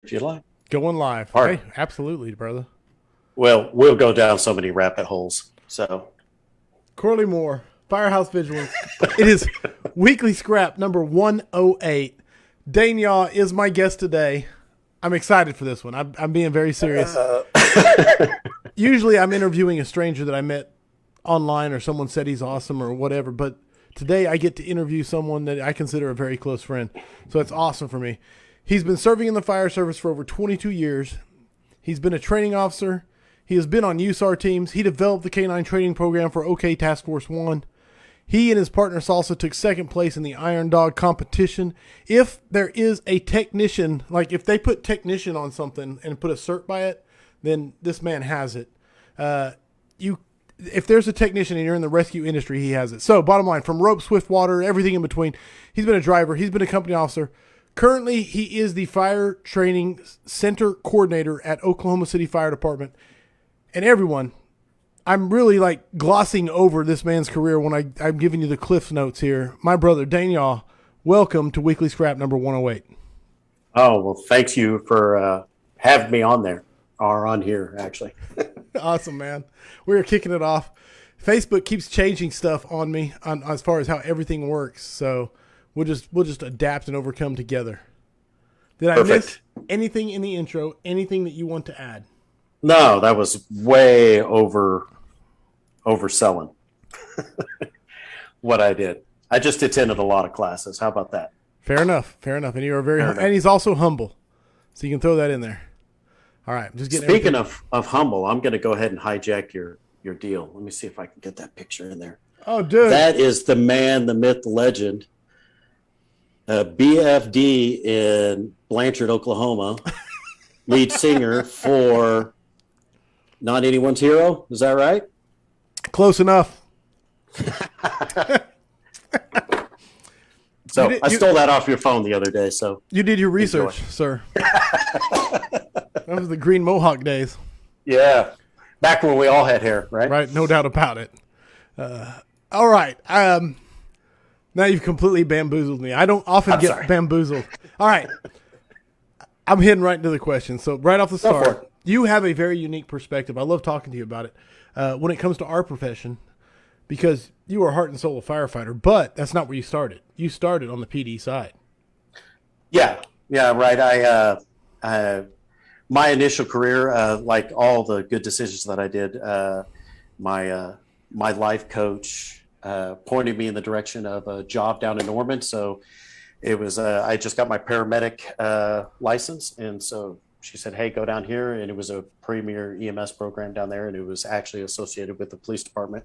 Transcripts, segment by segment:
if you like. Going live. All right. Hey, absolutely, brother. Well, we'll go down so many rabbit holes. So, Corley Moore, Firehouse Vigilance. It is weekly scrap number 108. Dane Yaw is my guest today. I'm excited for this one. I'm being very serious. uh, Usually I'm interviewing a stranger that I met online or someone said he's awesome or whatever, but today I get to interview someone that I consider a very close friend. So it's awesome for me. He's been serving in the fire service for over 22 years. He's been a training officer. He has been on USAR teams. He developed the K9 training program for OK Task Force 1. He and his partner Salsa took second place in the Iron Dog competition. If there is a technician, like if they put technician on something and put a cert by it, then this man has it. You, if there's a technician and you're in the rescue industry, he has it. So bottom line, from rope, swift water, everything in between, he's been a driver. He's been a company officer. Currently, he is the fire training center coordinator at Oklahoma City Fire Department. And everyone, I'm really like glossing over this man's career when I'm giving you the Cliff Notes here. My brother, Dane Yaw, welcome to Weekly Scrap number 108. oh, well, thanks you for having me on there, or on here, actually. Awesome, man. We are kicking it off. Facebook keeps changing stuff on me as far as how everything works. So we'll just adapt and overcome together. Did I Perfect. miss anything in the intro? Anything that you want to add? No, that was way overselling what I did. I just attended a lot of classes. How about that? Fair enough. Fair enough. And you are very, Fair enough. and he's also humble. So you can throw that in there. All right. I'm just getting Speaking everything. of humble, I'm going to go ahead and hijack your deal. Let me see if I can get that picture in there. Oh, dude. That is the man, the myth, the legend, BFD in Blanchard, Oklahoma, lead singer for Not Anyone's Hero. Is that right? Close enough. So did- I you- stole that off your phone the other day. So You did your research, sir. That was the green mohawk days. yeah, back when we all had hair, right? Right? No doubt about it. All right. Now you've completely bamboozled me. I don't often I'm get sorry. bamboozled. All right. I'm heading right into the question. So right off the Go for start, it. you have a very unique perspective. I love talking to you about it when it comes to our profession because you are heart and soul a firefighter, but that's not where you started. You started on the PD side. Yeah, yeah, right. My initial career, like all the good decisions that I did, my life coach pointed me in the direction of a job down in Norman. So it was I just got my paramedic license, and so she said, "Hey, go down here," and it was a premier EMS program down there, and it was actually associated with the police department.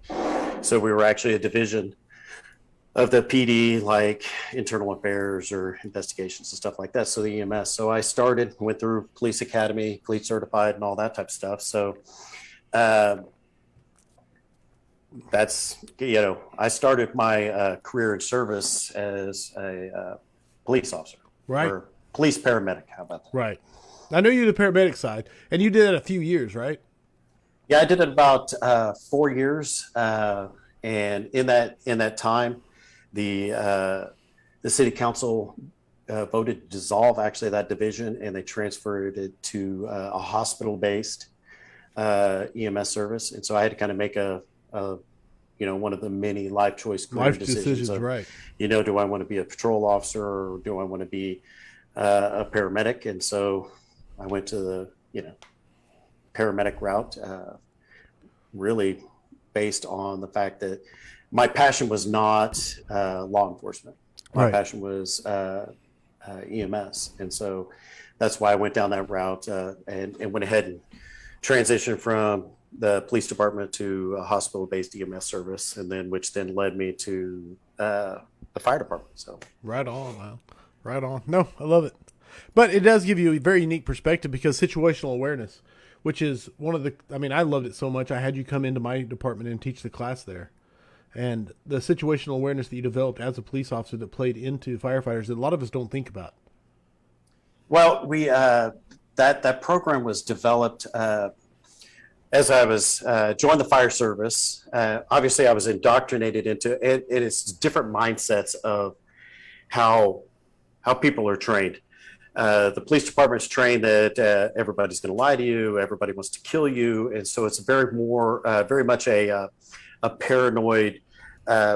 So we were actually a division of the PD, like internal affairs or investigations and stuff like that. So the EMS. So I started, went through police academy, police certified, and all that type of stuff. So uh, that's I started my career in service as a police officer Right? or police paramedic. How about that? Right. I know you did the paramedic side, and you did it a few years, right? Yeah, I did it about 4 years, and in that time, the city council voted to dissolve actually that division, and they transferred it to a hospital-based EMS service. And so I had to kind of make a one of the many life choice career Life decisions decisions, of, right? do I want to be a patrol officer or do I want to be a paramedic? And so I went to the paramedic route, really based on the fact that my passion was not law enforcement. My Right. passion was EMS, and so that's why I went down that route and went ahead and transitioned from the police department to a hospital-based EMS service, and then which then led me to the fire department. So Right on, man. Right on. No, I love it. But it does give you a very unique perspective because situational awareness, which is one of the, I mean, I loved it so much. I had you come into my department and teach the class there. And the situational awareness that you developed as a police officer that played into firefighters that a lot of us don't think about. well, we that program was developed as I was joined the fire service. Obviously, I was indoctrinated into it. It is different mindsets of how people are trained. the police department's trained that everybody's going to lie to you, everybody wants to kill you, and so it's very much a paranoid,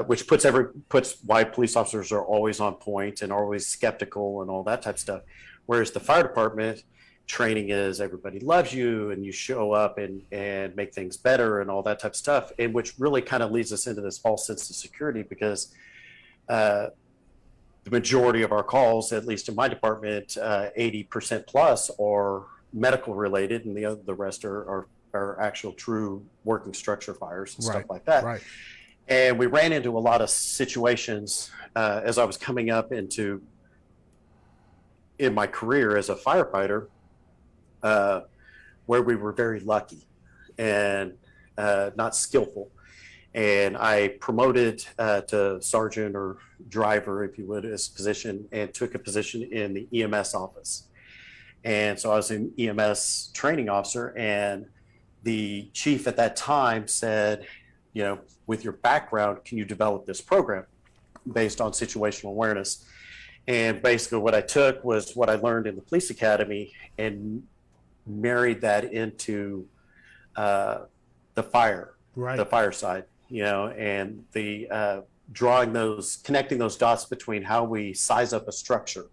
which puts why police officers are always on point and always skeptical and all that type of stuff. Whereas the fire department training is everybody loves you and you show up and make things better and all that type of stuff, and which really kind of leads us into this false sense of security because the majority of our calls, at least in my department, 80% plus are medical related, and the rest are actual true working structure fires and stuff like that. Right. And we ran into a lot of situations as I was coming up in my career as a firefighter, where we were very lucky and not skillful. And I promoted to sergeant or driver, if you would, as a position, and took a position in the EMS office. And so I was an EMS training officer, and the chief at that time said, with your background, can you develop this program based on situational awareness? And basically what I took was what I learned in the police academy and married that into the fire side, and the connecting those dots between how we size up a structure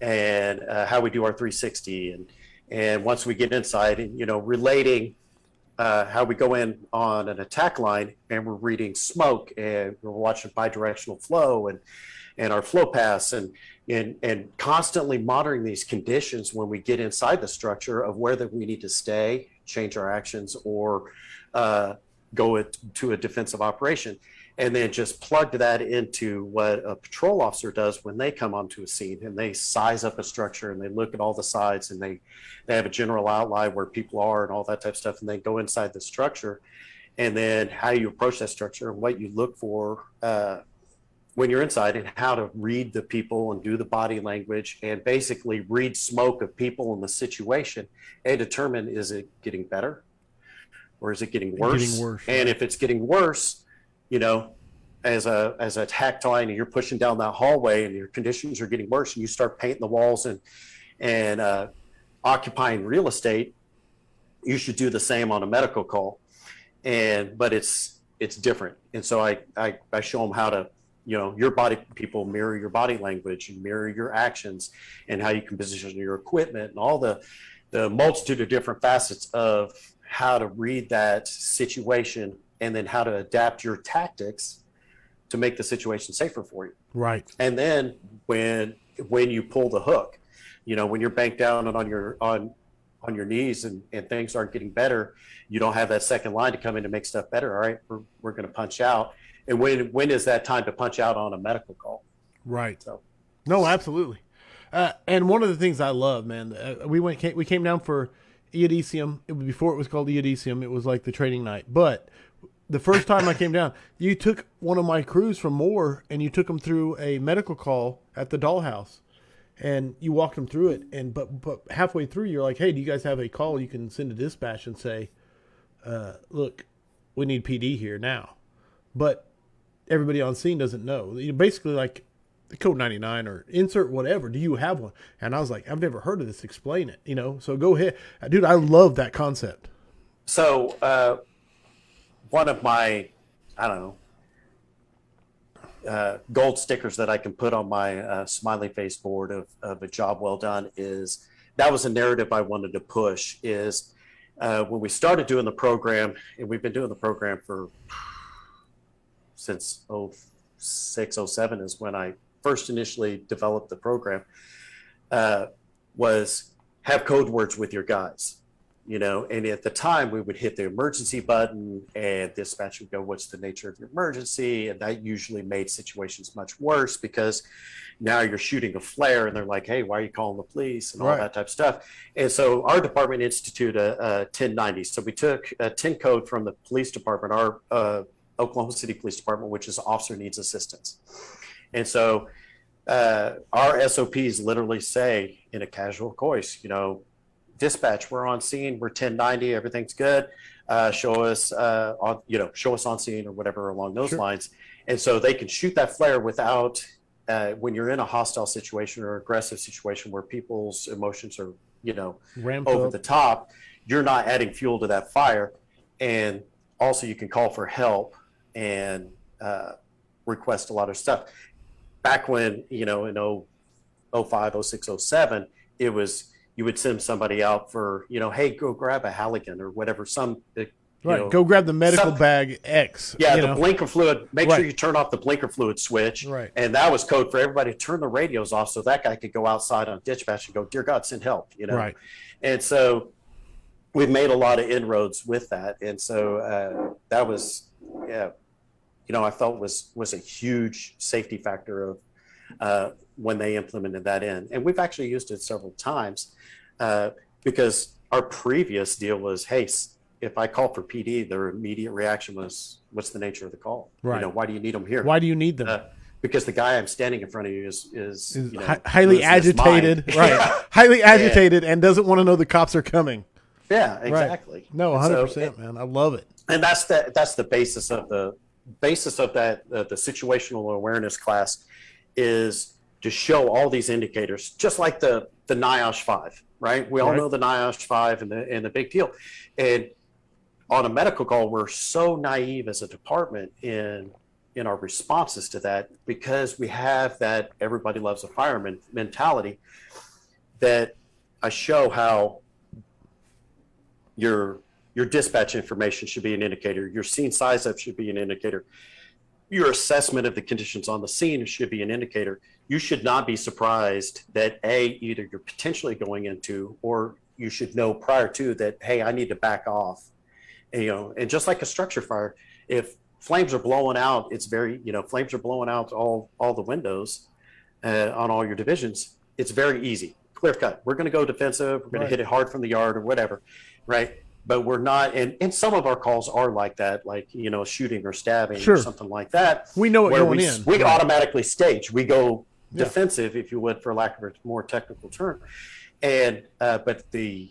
and how we do our 360, and once we get inside, and relating how we go in on an attack line and we're reading smoke and we're watching bidirectional flow and our flow paths and constantly monitoring these conditions when we get inside the structure of whether we need to stay, change our actions, or go to a defensive operation. And then just plug that into what a patrol officer does when they come onto a scene and they size up a structure and they look at all the sides and they have a general outline where people are and all that type of stuff, and they go inside the structure, and then how you approach that structure and what you look for when you're inside, and how to read the people and do the body language and basically read smoke of people in the situation and determine, is it getting better or is it getting worse? And if it's getting worse, as a tact line and you're pushing down that hallway and your conditions are getting worse and you start painting the walls and occupying real estate, you should do the same on a medical call. But it's different. And so I show them how to, people mirror your body language and mirror your actions, and how you can position your equipment and all the multitude of different facets of how to read that situation, and then how to adapt your tactics to make the situation safer for you. Right. And then when you pull the hook, when you're banked down and on your knees and things aren't getting better, you don't have that second line to come in to make stuff better. All right, we're going to punch out. And when is that time to punch out on a medical call? Right. So, no, absolutely. And one of the things I love, man, we came down for Eudicium. It was before it was called Eudicium. It was like the training night. But the first time I came down, you took one of my crews from Moore and you took them through a medical call at the dollhouse, and you walked them through it. But halfway through, you're like, hey, do you guys have a call you can send to dispatch and say, look, we need PD here now. But everybody on scene doesn't know. Basically, like code 99 or insert whatever. Do you have one? And I was like, I've never heard of this. Explain it. So go ahead, dude. I love that concept. So one of my, gold stickers that I can put on my smiley face board of a job well done is, that was a narrative I wanted to push, is when we started doing the program, and we've been doing the program since 06, 07 is when I first initially developed the program, was have code words with your guys. And at the time we would hit the emergency button and dispatch would go, what's the nature of your emergency? And that usually made situations much worse, because now you're shooting a flare and they're like, hey, why are you calling the police and all that type of stuff. And so our department instituted a 1090. So we took a 10 code from the police department, our Oklahoma City Police Department, which is officer needs assistance. And so our SOPs literally say in a casual voice, dispatch, we're on scene, we're 1090, everything's good. Show us on scene or whatever along those lines. And so they can shoot that flare without when you're in a hostile situation or aggressive situation where people's emotions are, Ramped over up. the top, you're not adding fuel to that fire. And also you can call for help and request a lot of stuff. Back when, in 05, 06, 07, it was, you would send somebody out for, hey, go grab a Halligan or whatever, Right. Go grab the medical bag X. Yeah, the blinker fluid. Make sure you turn off the blinker fluid switch. Right. And that was code for everybody to turn the radios off so that guy could go outside on dispatch and go, dear God, send help. Right. And so we've made a lot of inroads with that. And so that was, I felt was a huge safety factor of when they implemented that in. And we've actually used it several times because our previous deal was, hey, if I call for PD, their immediate reaction was, what's the nature of the call? Right. Why do you need them here? Why do you need them? Because the guy I'm standing in front of you is highly agitated, right? Highly agitated and doesn't want to know the cops are coming. Yeah, exactly. Right. No, 100%, man. I love it. And that's the basis of that. The situational awareness class is to show all these indicators, just like the NIOSH 5, right? We all know the NIOSH 5 and the big deal. And on a medical call, we're so naive as a department in our responses to that because we have that everybody loves a fireman mentality, that I show how your dispatch information should be an indicator, your scene size up should be an indicator, your assessment of the conditions on the scene should be an indicator. You should not be surprised that either you're potentially going into, or you should know prior to that, hey, I need to back off. And just like a structure fire, if flames are blowing out, it's very, flames are blowing out all the windows on all your divisions. It's very easy, clear cut. We're going to go defensive. We're going to hit it hard from the yard or whatever, right? But we're not, and some of our calls are like that, like, shooting or stabbing or something like that. We know it going in. We automatically stage. We go defensive, if you would, for lack of a more technical term. And but the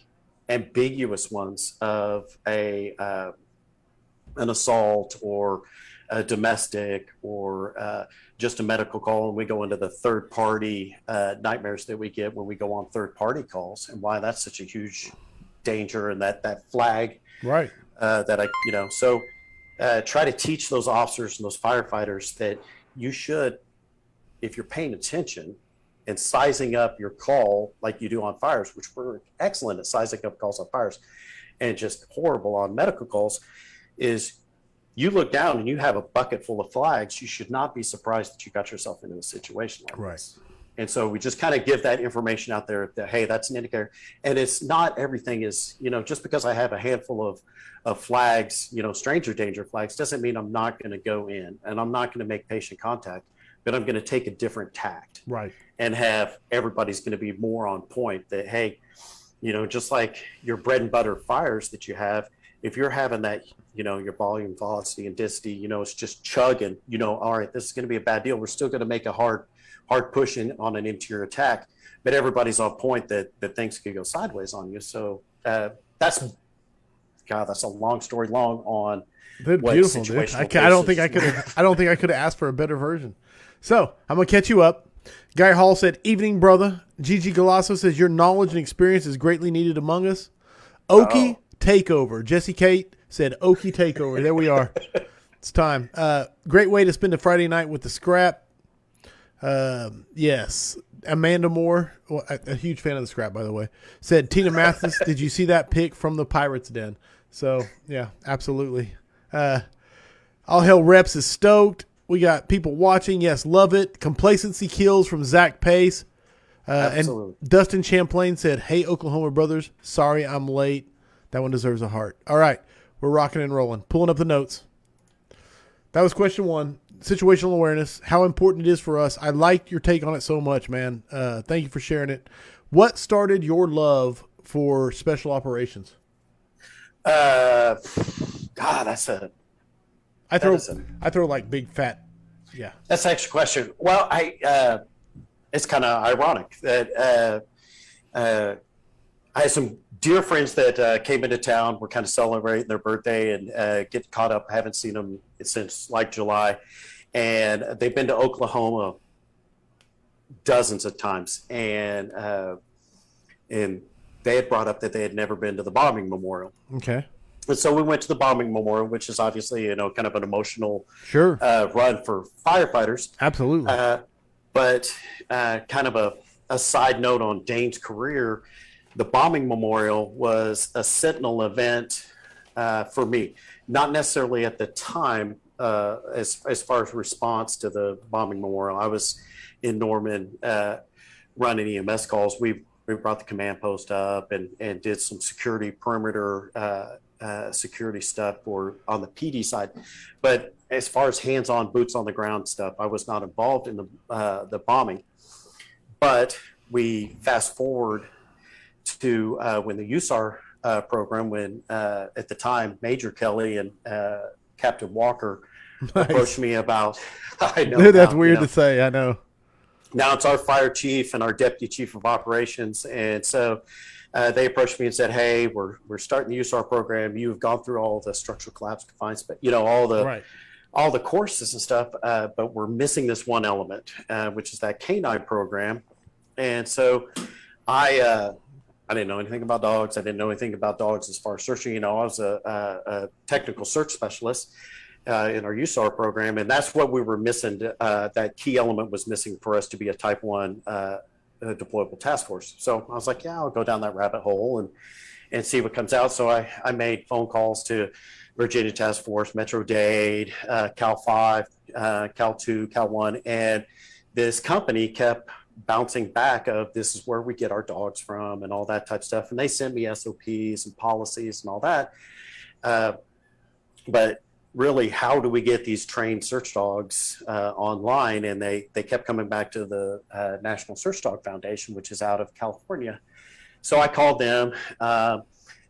ambiguous ones of an assault or a domestic or just a medical call, and we go into the third party nightmares that we get when we go on third party calls, and why that's such a huge danger, and that flag that so try to teach those officers and those firefighters that you should, if you're paying attention and sizing up your call like you do on fires, which we're excellent at sizing up calls on fires and just horrible on medical calls, is you look down and you have a bucket full of flags, you should not be surprised that you got yourself into a situation like this. And so we just kind of give that information out there that, hey, that's an indicator. And it's not everything is, just because I have a handful of flags, stranger danger flags, doesn't mean I'm not going to go in and I'm not going to make patient contact, but I'm going to take a different tact. Right. And have everybody's going to be more on point that, hey, just like your bread and butter fires that you have, if you're having that, your volume, velocity, and density, it's just chugging, all right, this is going to be a bad deal. We're still going to make a hard push on an interior attack, but everybody's on point that things could go sideways on you. So that's a long story long on. Beautiful, dude. I don't think I could have asked for a better version. So I'm gonna catch you up. Guy Hall said, "Evening, brother." Gigi Galasso says, "Your knowledge and experience is greatly needed among us." Okie takeover. Jesse Kate said, "Okie takeover." There we are. It's time. Great way to spend a Friday night with the scrap. Yes. Amanda Moore, a huge fan of the scrap, by the way, said, "Tina Mathis, did you see that pic from the Pirates Den?" So yeah, absolutely. All Hell Reps is stoked. We got people watching. Yes, love it. Complacency kills from Zach Pace. And Dustin Champlain said, "Hey, Oklahoma brothers, sorry I'm late." That one deserves a heart. All right, we're rocking and rolling. Pulling up the notes. That was question one. Situational awareness, how important it is for us. I like your take on it so much, man. Thank you for sharing it. What started your love for special operations? God, I throw like big fat. Yeah. That's the extra question. Well, it's kind of ironic that I had some dear friends that came into town. We're kind of celebrating their birthday and get caught up. I haven't seen them since like July. And they've been to Oklahoma dozens of times, and they had brought up that they had never been to the bombing memorial. Okay. And so we went to the bombing memorial, which is obviously, kind of an emotional Sure. run for firefighters. Absolutely. But kind of a side note on Dane's career, the bombing memorial was a sentinel event for me, not necessarily at the time as far as response to the bombing memorial. I was in Norman running EMS calls. We brought the command post up and did some security perimeter security stuff on the PD side. But as far as hands-on, boots on the ground stuff, I was not involved in the bombing. But we fast forward to when the USAR program, when at the time Major Kelly and Captain Walker approached me about. I know. Dude, that's weird to say. I know. Now it's our fire chief and our deputy chief of operations, and so they approached me and said, "Hey, we're starting the USAR program. You've gone through all the structural collapse confined, but all the courses and stuff, but we're missing this one element, which is that canine program." And so I didn't know anything about dogs. I didn't know anything about dogs as far as searching. I was a technical search specialist in our USAR program, and that's what we were missing. That key element was missing for us to be a Type 1 deployable task force. So I was like, yeah, I'll go down that rabbit hole and see what comes out. So I made phone calls to Virginia Task Force, Metro Dade, Cal 5, Cal 2, Cal 1, and this company kept bouncing back of this is where we get our dogs from and all that type of stuff. And they sent me SOPs and policies and all that. But really, how do we get these trained search dogs online? And they kept coming back to the National Search Dog Foundation, which is out of California. So I called them.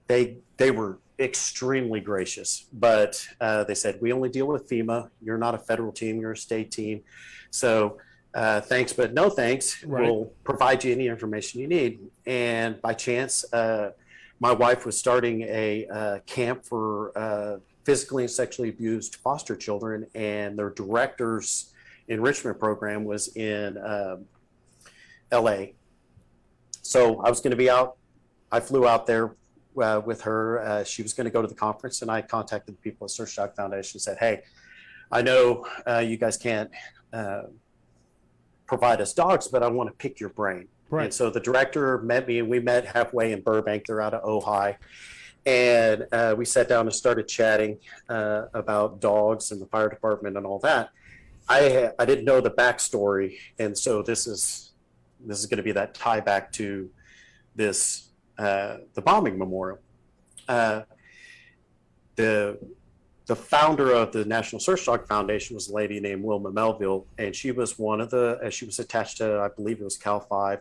They were extremely gracious, but they said, we only deal with FEMA. You're not a federal team, you're a state team. So thanks, but no thanks. Right. We'll provide you any information you need. And by chance, my wife was starting a camp for physically and sexually abused foster children, and their director's enrichment program was in LA. So I was going to be out. I flew out there with her. She was going to go to the conference, and I contacted the people at Search Dog Foundation and said, hey, I know you guys can't provide us dogs, but I want to pick your brain. Right. And so the director met me, and we met halfway in Burbank. They're out of Ojai. And we sat down and started chatting about dogs and the fire department and all that. I didn't know the backstory, and so this is going to be that tie back to this the bombing memorial. The founder of the National Search Dog Foundation was a lady named Wilma Melville, and she was she was attached to, I believe it was Cal 5.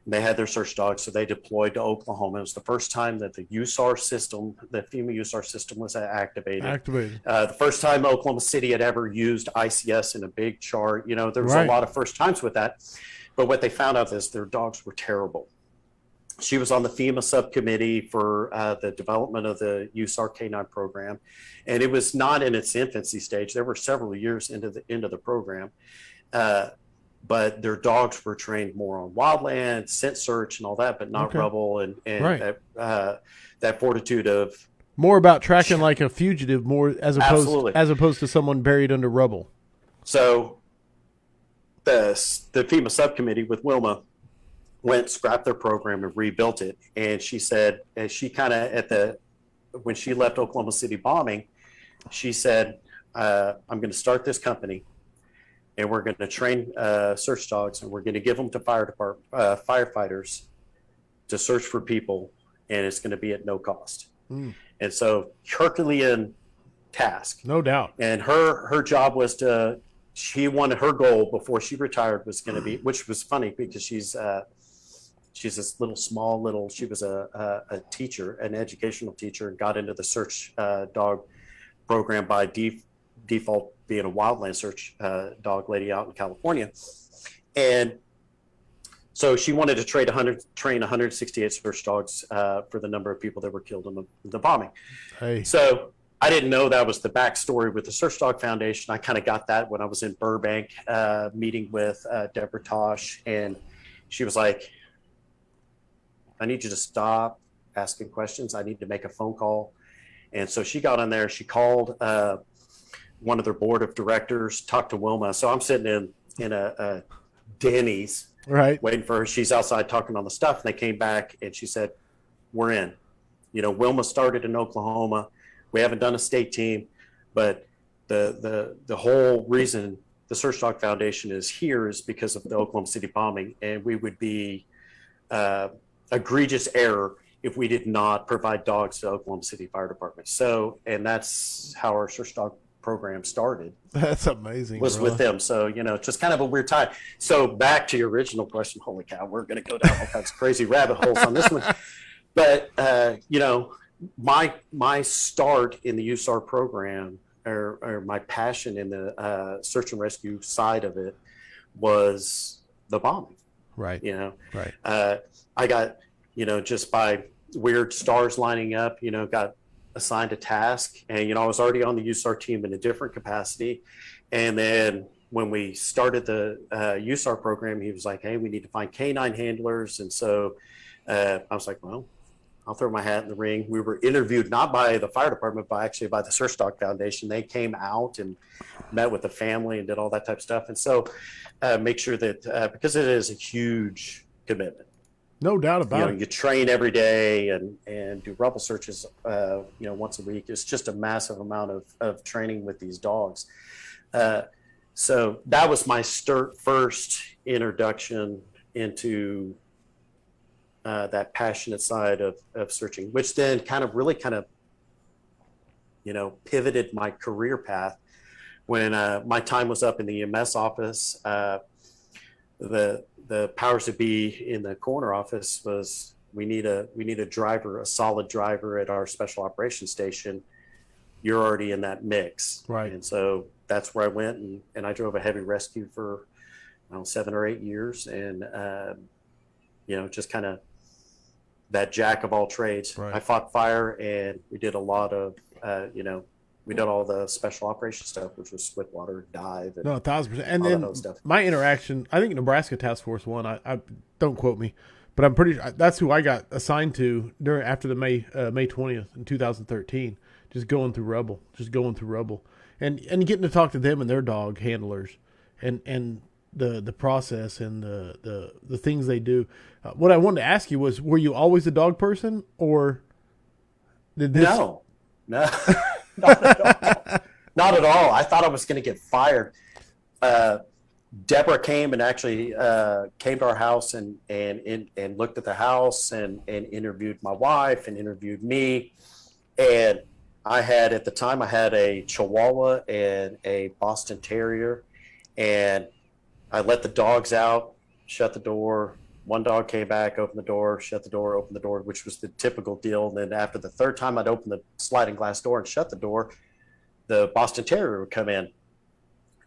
They had their search dogs, so they deployed to Oklahoma. It was the first time that the USAR system, the FEMA USAR system, was activated. The first time Oklahoma City had ever used ICS in a big chart. There was a lot of first times with that. But what they found out is their dogs were terrible. She was on the FEMA subcommittee for the development of the USAR K9 program, and it was not in its infancy stage. There were several years into the program. But their dogs were trained more on wildland, scent search, and all that, but not rubble and that fortitude of more about tracking like a fugitive, more as opposed to someone buried under rubble. So the FEMA subcommittee with Wilma scrapped their program and rebuilt it. And she said, and she kind of when she left Oklahoma City bombing, she said, I'm going to start this company. And we're going to train search dogs, and we're going to give them to firefighters to search for people, and it's going to be at no cost. And so Herculean task, no doubt. And her job was she wanted, her goal before she retired was going to be, which was funny because she's this little, she was a teacher, an educational teacher, and got into the search dog program by default, being a wildland search dog lady out in California. And so she wanted to train 168 search dogs for the number of people that were killed in the bombing. Hey. So I didn't know that was the backstory with the Search Dog Foundation. I kind of got that when I was in Burbank, meeting with Deborah Tosh, and she was like, I need you to stop asking questions. I need to make a phone call. And so she got on there. She called one of their board of directors, talked to Wilma. So I'm sitting in a Denny's, Right. waiting for her. She's outside talking on the stuff. And they came back and she said, we're in. Wilma started in Oklahoma. We haven't done a state team, but the whole reason the Search Dog Foundation is here is because of the Oklahoma City bombing. And we would be egregious error if we did not provide dogs to Oklahoma City Fire Department. So, and that's how our Search Dog program started. That's amazing. Was with them. So, just kind of a weird time. So back to your original question, holy cow, we're going to go down all kinds of crazy rabbit holes on this one. But, my start in the USAR program or my passion in the search and rescue side of it was the bombing. Right. Right. I got, just by weird stars lining up, got assigned a task, and I was already on the USAR team in a different capacity. And then when we started the USAR program, he was like, hey, we need to find canine handlers. And so I was like, well, I'll throw my hat in the ring. We were interviewed not by the fire department, but actually by the Search Dog Foundation. They came out and met with the family and did all that type of stuff. And so make sure that because it is a huge commitment. No doubt about it. You train every day and do rubble searches, once a week. It's just a massive amount of training with these dogs. So that was my first introduction into that passionate side of searching, which then kind of pivoted my career path. When my time was up in the EMS office, the powers that be in the coroner office was we need a driver, a solid driver at our special operations station. You're already in that mix. Right. And so that's where I went and I drove a heavy rescue for 7 or 8 years, and just kind of that jack of all trades. Right. I fought fire, and we did a lot of we did all the special operations stuff, which was Swiftwater, dive, and 1,000%. And all then that stuff. my interaction, I think Nebraska Task Force 1, I don't quote me, but I'm pretty sure that's who I got assigned to after the May 20th in 2013, just going through rubble and getting to talk to them and their dog handlers and the process and the things they do. What I wanted to ask you was, were you always a dog person, or did this? No. Not at all. Not at all. I thought I was going to get fired. Deborah came and actually came to our house and looked at the house and interviewed my wife and interviewed me. And at the time I had a Chihuahua and a Boston Terrier, and I let the dogs out, shut the door. One dog came back, opened the door, shut the door, opened the door, which was the typical deal. And then after the third time I'd open the sliding glass door and shut the door, the Boston Terrier would come in.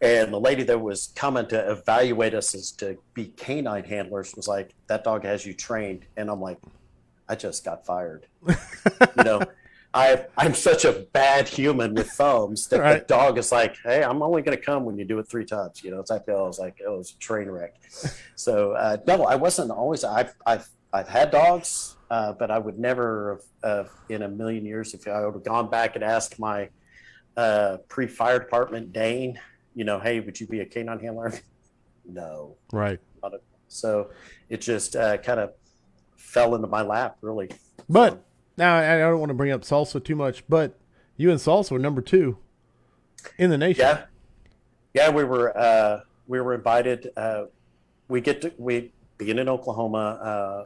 And the lady that was coming to evaluate us as to be canine handlers was like, that dog has you trained. And I'm like, I just got fired. I'm such a bad human with thumbs that right. The dog is like, hey, I'm only going to come when you do it 3 times. It's like, I was like, it was a train wreck. So no, I wasn't always. I've had dogs, but I would never have in a million years, if I would have gone back and asked my pre-fire department Dane, hey, would you be a canine handler? No. Right. So it just kind of fell into my lap, really. But now, I don't want to bring up Salsa too much, but you and Salsa were number 2 in the nation. Yeah, we were invited. Being in Oklahoma,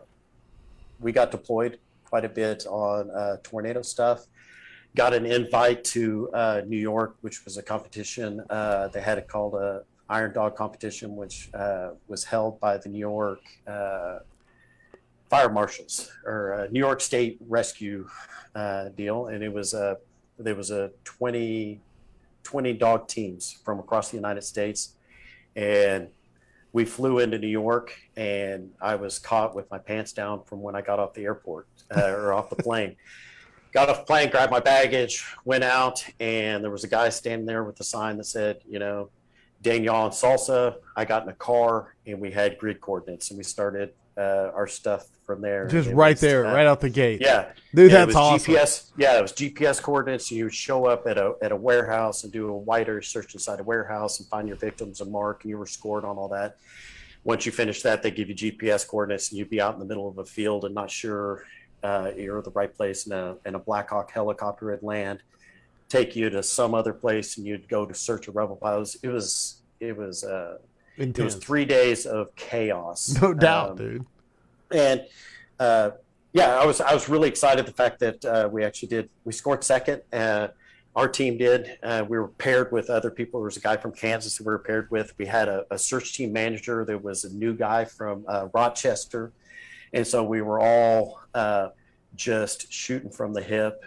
we got deployed quite a bit on tornado stuff. Got an invite to New York, which was a competition. They had it called a Iron Dog competition, which was held by the New York fire marshals or New York State rescue deal. And there was a 20 dog teams from across the United States. And we flew into New York, and I was caught with my pants down from when I got off the airport or off the plane. got off the plane, grabbed my baggage, went out, and there was a guy standing there with a sign that said, Dane Yaw and Salsa. I got in a car, and we had grid coordinates, and we started our stuff from there. Just And right there, right out the gate. Yeah, dude, and that's awesome. GPS. Yeah, it was GPS coordinates. You would show up at a warehouse and do a wider search inside a warehouse and find your victims and mark, and you were scored on all that. Once you finish that, they give you GPS coordinates, and you'd be out in the middle of a field and not sure you're at the right place, and a Black Hawk helicopter would land, take you to some other place, and you'd go to search a rebel piles. It was 3 days of chaos. No doubt, dude. And I was really excited the fact that we scored second. Our team did. We were paired with other people. There was a guy from Kansas that we were paired with. We had a search team manager. There was a new guy from Rochester. And so we were all just shooting from the hip,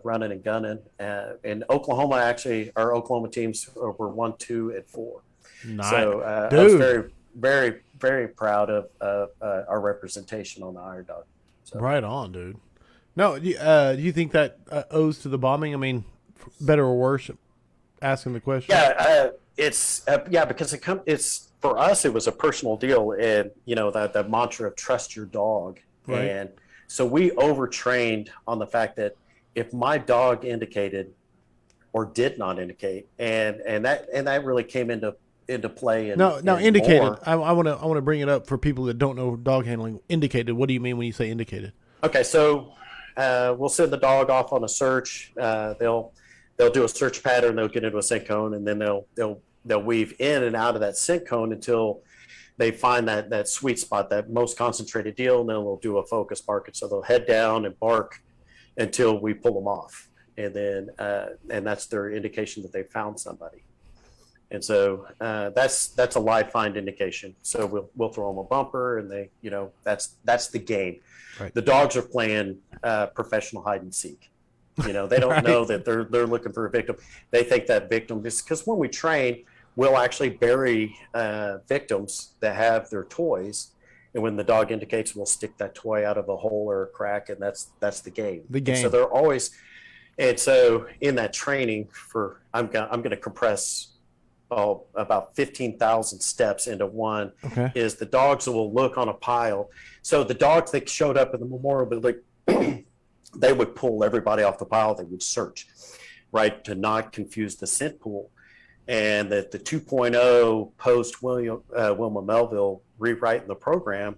running and gunning. And Oklahoma, our Oklahoma teams were 1, 2, and 4. Nice. So I was very, very, very proud of our representation on the Iron Dog. So. Right on, dude. No, do you think that owes to the bombing? I mean, better or worse? Asking the question. Yeah, it's because it's for us. It was a personal deal, and that mantra of trust your dog, right. And so we overtrained on the fact that if my dog indicated or did not indicate, and that really came into play. No, indicated. I want to bring it up for people that don't know dog handling. Indicated. What do you mean when you say indicated? Okay, so we'll send the dog off on a search. They'll do a search pattern. They'll get into a scent cone, and then they'll weave in and out of that scent cone until they find that sweet spot, that most concentrated deal, and then they'll do a focus bark. And so they'll head down and bark until we pull them off, and then and that's their indication that they found somebody. And so that's a live find indication. So we'll throw them a bumper, and they that's the game. Right. The dogs are playing professional hide and seek. They don't right. know that they're looking for a victim. They think that victim is, because when we train, we'll actually bury victims that have their toys, and when the dog indicates, we'll stick that toy out of a hole or a crack, and that's the game. The game. And so they're always, and so in that training, I'm going to compress about 15,000 steps into one. Okay. Is the dogs will look on a pile. So the dogs that showed up at the memorial building, they would pull everybody off the pile. They would search, right, to not confuse the scent pool. And that the 2.0 post Wilma Melville rewriting the program,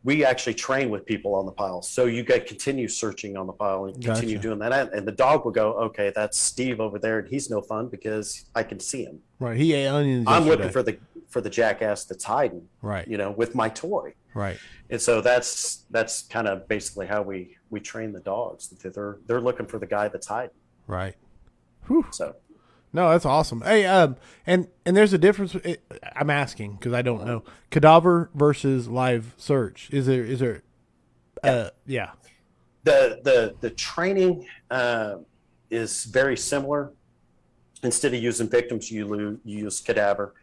we actually train with people on the pile. So you continue searching on the pile and continue doing that. And the dog will go, okay, that's Steve over there, and he's no fun because I can see him. Right. He ate onions. I'm looking for the jackass that's hiding. Right. With my toy. Right. And so that's kind of basically how we train the dogs. They're looking for the guy that's hiding. Right. Whew. So. No, that's awesome. Hey, and there's a difference. I'm asking because I don't know. Cadaver versus live search. Is there? Yeah. The training is very similar. Instead of using victims, you use cadaver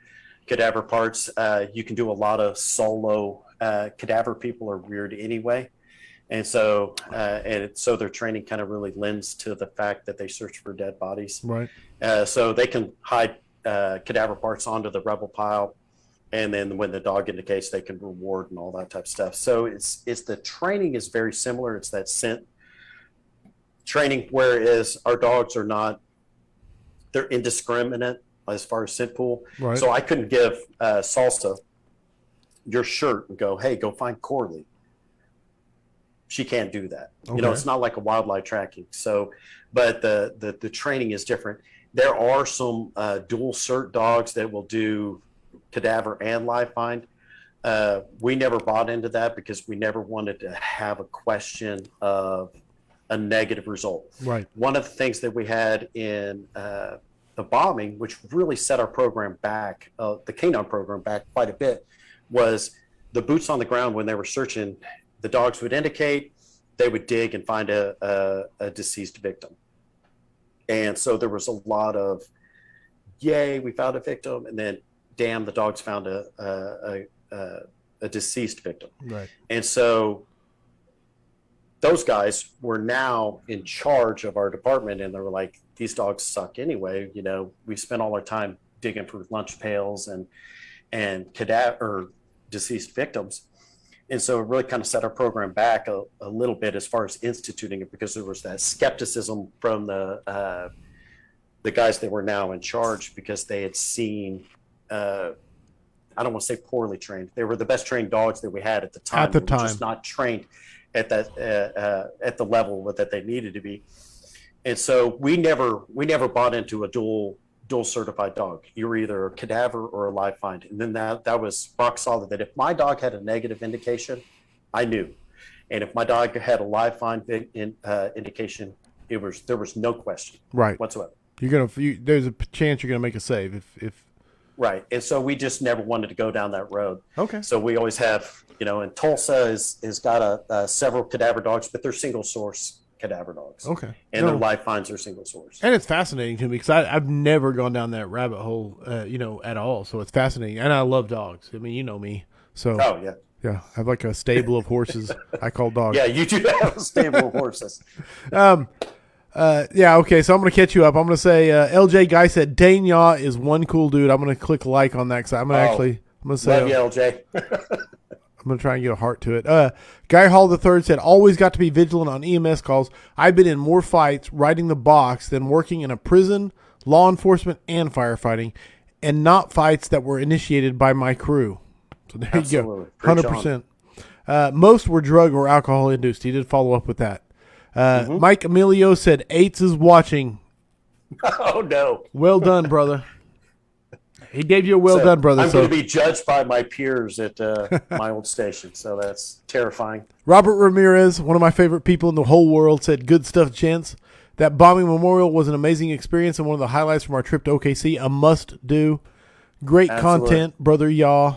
parts. You can do a lot of solo. Cadaver people are weird anyway. And so so their training kind of really lends to the fact that they search for dead bodies. Right. So they can hide cadaver parts onto the rebel pile, and then when the dog indicates, they can reward and all that type of stuff. So it's the training is very similar. It's that scent training, whereas our dogs are not. They're indiscriminate as far as scent pool. Right. So I couldn't give Salsa your shirt and go, hey, go find Corley. She can't do that. Okay. It's not like a wildlife tracking. So, but the training is different. There are some dual cert dogs that will do cadaver and live find. We never bought into that because we never wanted to have a question of a negative result. Right. One of the things that we had in the bombing, which really set our program back, the canine program back quite a bit, was the boots on the ground. When they were searching, the dogs would indicate, they would dig and find a deceased victim. And so there was a lot of, yay, we found a victim, and then, damn, the dogs found a deceased victim. Right. And so those guys were now in charge of our department, and they were like, these dogs suck anyway. We spent all our time digging for lunch pails and cadaver or deceased victims. And so it really kind of set our program back a little bit as far as instituting it, because there was that skepticism from the guys that were now in charge, because they had seen, I don't want to say poorly trained. They were the best trained dogs that we had at the time. They were just not trained at that at the level that they needed to be. And so we never bought into a dual certified dog. You were either a cadaver or a live find. And then that was rock solid, that if my dog had a negative indication, I knew. And if my dog had a live find indication, there was no question whatsoever. There's a chance you're gonna make a save if right. And so we just never wanted to go down that road. Okay. So we always have, and Tulsa has got several cadaver dogs, but they're single source cadaver dogs. Okay. And their live finds are single source. And it's fascinating to me, because I've never gone down that rabbit hole, at all. So it's fascinating. And I love dogs. I mean, you know me. So. Oh, yeah. Yeah. I have like a stable of horses I call dogs. Yeah, you do have a stable of horses. Yeah, okay, so I'm going to catch you up. I'm going to say LJ Guy said Dane Yaw is one cool dude. I'm going to click like on that, because I'm going to say. Love you, LJ. I'm going to try and get a heart to it. Guy Hall III said, always got to be vigilant on EMS calls. I've been in more fights riding the box than working in a prison, law enforcement, and firefighting, and not fights that were initiated by my crew. So there you go. 100%. Most were drug or alcohol induced. He did follow up with that. Mike Emilio said, Eights is watching. Oh, no. Well done, brother. He gave you a well done, brother. I'm going to be judged by my peers at my old station, so that's terrifying. Robert Ramirez, one of my favorite people in the whole world, said, good stuff, gents. That bombing memorial was an amazing experience and one of the highlights from our trip to OKC. A must-do. Great content, Brother Yaw.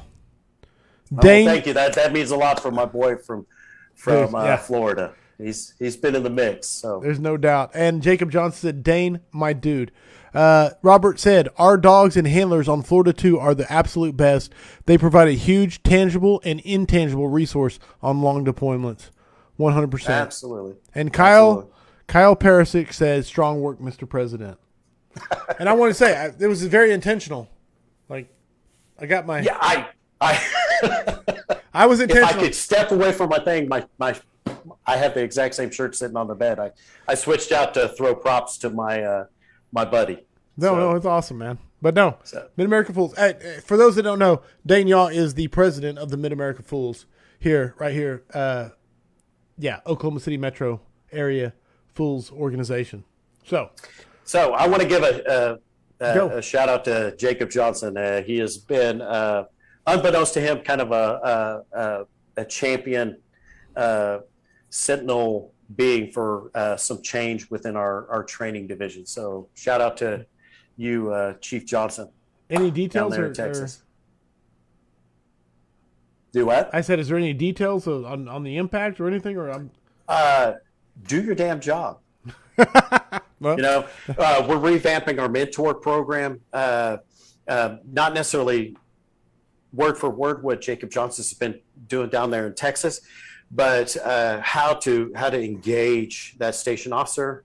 Dane, thank you. That means a lot for my boy from Florida. He's been in the mix. So there's no doubt. And Jacob Johnson said, Dane, my dude. Robert said, our dogs and handlers on Florida 2 are the absolute best. They provide a huge tangible and intangible resource on long deployments. 100%. Absolutely. And Kyle Perisic says, strong work, Mr. President. And I want to say, it was very intentional. Like, I got my... Yeah, I was intentional. If I could step away from my thing, I have the exact same shirt sitting on the bed. I switched out to throw props to my my buddy. No, it's awesome, man. But no, Mid-America Fools. For those that don't know, Dane Yaw is the president of the Mid-America Fools right here. Oklahoma City metro area Fools organization. So I want to give a shout out to Jacob Johnson. He has been, unbeknownst to him, kind of a champion sentinel being for some change within our training division. So shout out to you, Chief Johnson. Any details down there in Texas? Do what? I said, is there any details on the impact or anything? Or do your damn job. Well, we're revamping our mentor program. Not necessarily word for word what Jacob Johnson's been doing down there in Texas, but how to engage that station officer.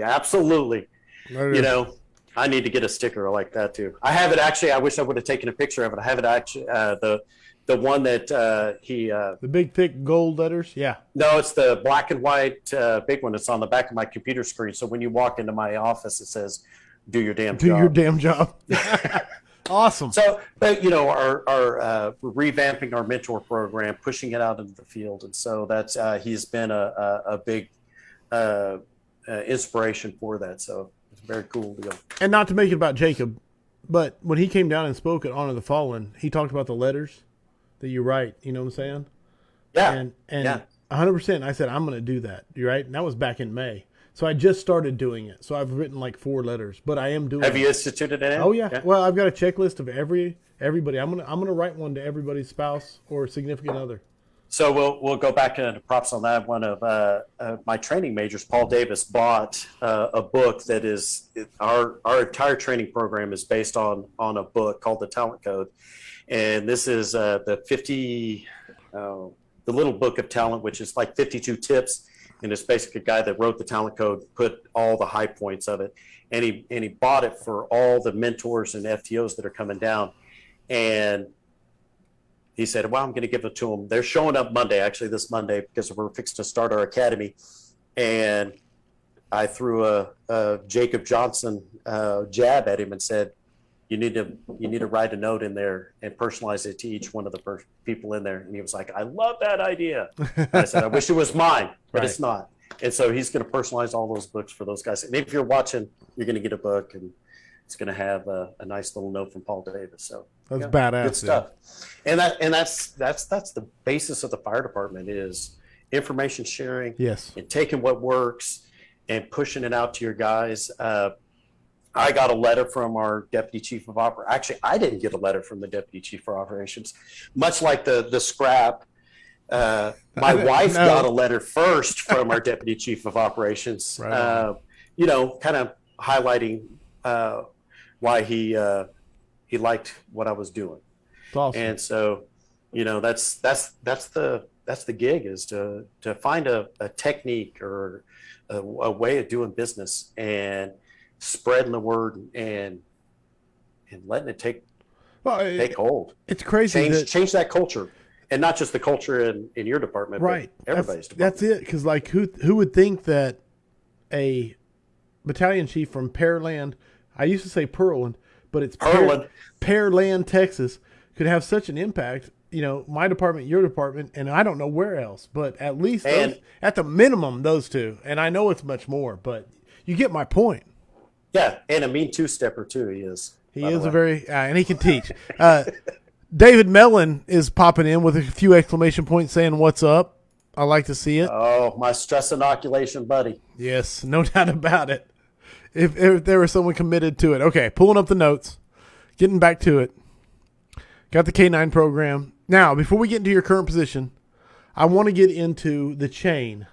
Absolutely. I need to get a sticker like that too. I have it actually. I wish I would have taken a picture of it. I have it actually. The one that the big thick gold letters. Yeah. No, it's the black and white big one. It's on the back of my computer screen. So when you walk into my office, it says, "Do your damn job." Do your damn job. Awesome. So, but our we're revamping our mentor program, pushing it out into the field, and so that's he's been a big inspiration for that. So it's a very cool deal. And not to make it about Jacob, but when he came down and spoke at Honor the Fallen, he talked about the letters that you write. You know what I'm saying? Yeah. And 100%. I said I'm going to do that. You right? And that was back in May. So I just started doing it. So I've written like 4 letters, but I am doing. Have you instituted it? Oh yeah. Well, I've got a checklist of everybody. I'm gonna write one to everybody's spouse or significant other. So we'll go back into props on that. One of my training majors, Paul Davis, bought a book that is our entire training program is based on a book called the Talent Code, and this is the little book of talent, which is like 52 tips. and it's basically a guy that wrote the talent code, put all the high points of it, and he bought it for all the mentors and FTOs that are coming down. And he said, well, I'm going to give it to them. They're showing up Monday, actually this Monday, because we're fixing to start our academy. And I threw a Jacob Johnson jab at him and said, you need to write a note in there and personalize it to each one of the people in there. And he was like, I love that idea. And I said, I wish it was mine, but It's not. And so he's going to personalize all those books for those guys. And if you're watching, you're going to get a book, and it's going to have a nice little note from Paul Davis. So that's badass. Good stuff. Yeah. And that's the basis of the fire department is information sharing. Yes. And taking what works and pushing it out to your guys. I got a letter from our deputy chief of operations. Actually, I didn't get a letter from the deputy chief of operations, much like the scrap. My wife got a letter first from our deputy chief of operations, right. Kind of highlighting why he liked what I was doing. That's awesome. And so, that's the gig, is to find a technique or a way of doing business and spreading the word and letting it take hold. It's crazy. Change that culture, and not just the culture in your department, right? But everybody's department. That's it. Because who would think that a battalion chief from Pearland, I used to say Pearland, but it's Pearland, Texas, could have such an impact. My department, your department, and I don't know where else, but at least at the minimum, those two. And I know it's much more, but you get my point. Yeah, and a mean two-stepper too. He is. He is a very, and he can teach. David Mellon is popping in with a few exclamation points, saying, "What's up?" I like to see it. Oh, my stress inoculation buddy. Yes, no doubt about it. If there was someone committed to it. Okay, pulling up the notes, getting back to it. Got the K9 program. Now, before we get into your current position, I want to get into the chain.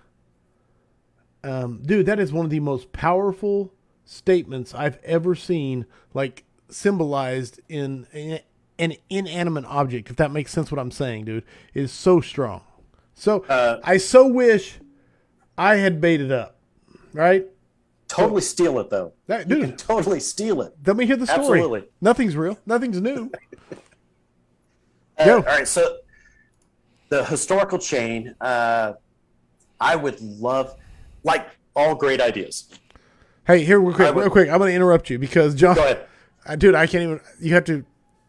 Dude, that is one of the most powerful statements I've ever seen, like symbolized in an inanimate object, if that makes sense what I'm saying, dude. It is so strong. So I so wish I had baited up, right? Totally steal it, though. Dude, you can totally steal it. Let me hear the story. Absolutely. Nothing's real. Nothing's new. All right, so the historical chain, I would love, like all great ideas. Hey, here, real quick. I'm going to interrupt you because John. Go ahead. Dude, I can't even. You have to.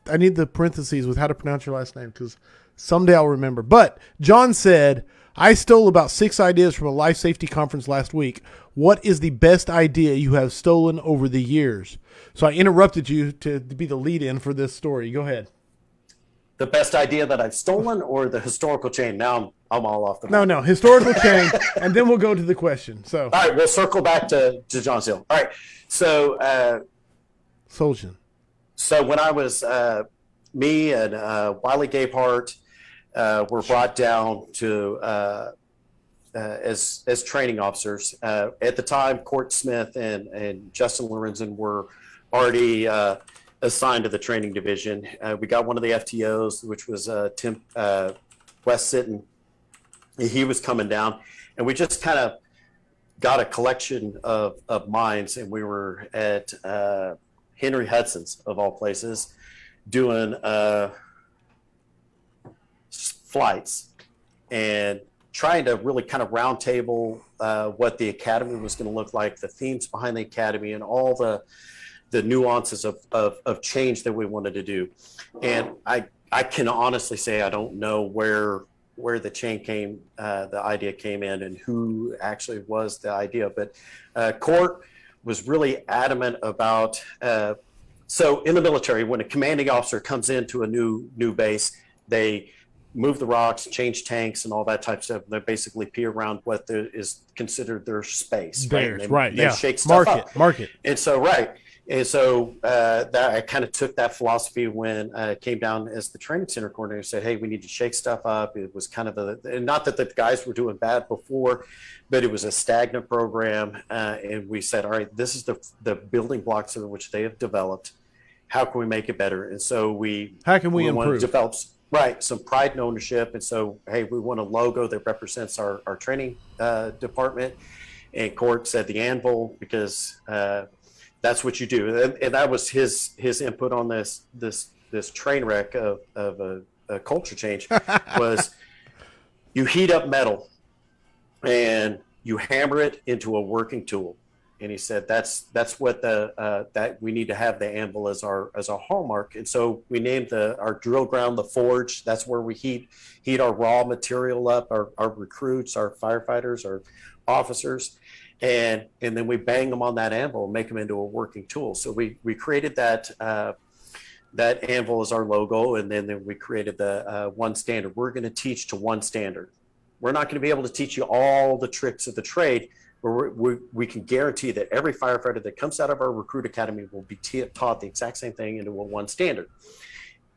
I need the parentheses with how to pronounce your last name because someday I'll remember. But John said, I stole about 6 ideas from a life safety conference last week. What is the best idea you have stolen over the years? So I interrupted you to be the lead in for this story. Go ahead. The best idea that I've stolen, or the historical chain? Now I'm all off the map. No, historical chain, and then we'll go to the question. So, all right, we'll circle back to John Seal. All right, so Soljan. So when I was me and Wiley Gapehart were brought down to as training officers. At the time, Court Smith and Justin Lorenzen were already assigned to the training division. We got one of the FTOs, which was Tim West Sitton. He was coming down, and we just kind of got a collection of minds, and we were at Henry Hudson's, of all places, doing flights and trying to really kind of round table what the academy was going to look like, the themes behind the academy, and all the nuances of change that we wanted to do. And I can honestly say I don't know where the chain came, the idea came in, and who actually was the idea. But Court was really adamant about. So in the military, when a commanding officer comes into a new base, they move the rocks, change tanks, and all that type of stuff. They basically pee around what is considered their space. Theirs, right? They shake stuff up. Market. And so, right. And so that I kind of took that philosophy when I came down as the training center coordinator, said, hey, we need to shake stuff up. It was kind of and not that the guys were doing bad before, but it was a stagnant program. And we said, all right, this is the building blocks of which they have developed. How can we make it better? And so how can we improve? Right, some pride and ownership. And so, hey, we want a logo that represents our training department. And Court said the anvil because that's what you do. And that was his input on this train wreck of a culture change was you heat up metal and you hammer it into a working tool. And he said that's what that we need to have the anvil as our hallmark. And so we named our drill ground the forge. That's where we heat our raw material up, our recruits, our firefighters, our officers, and then we bang them on that anvil and make them into a working tool. So we created that that anvil as our logo, and then we created the one standard. We're going to teach to one standard. We're not going to be able to teach you all the tricks of the trade. We can guarantee that every firefighter that comes out of our recruit academy will be taught the exact same thing into a one standard.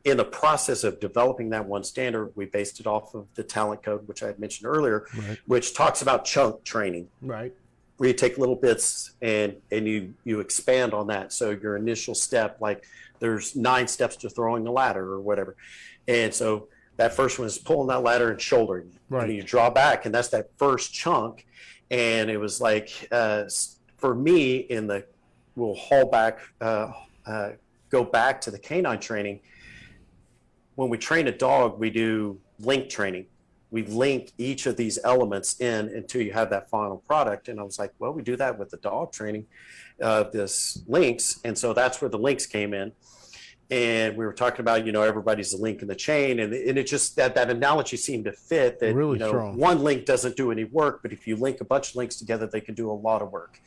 In the process of developing that one standard, we based it off of the talent code, which I had mentioned earlier, right, which talks about chunk training. Right. Where you take little bits and you expand on that. So your initial step, like there's 9 steps to throwing a ladder or whatever. And so that first one is pulling that ladder and shouldering. Right. And you draw back, and that's that first chunk. And it was like, for me, we'll haul back, go back to the canine training. When we train a dog, we do link training. We link each of these elements in until you have that final product. And I was like, well, we do that with the dog training, this links. And so that's where the links came in. And we were talking about, everybody's a link in the chain. And it just, that analogy seemed to fit that, really strong. One link doesn't do any work, but if you link a bunch of links together, they can do a lot of work.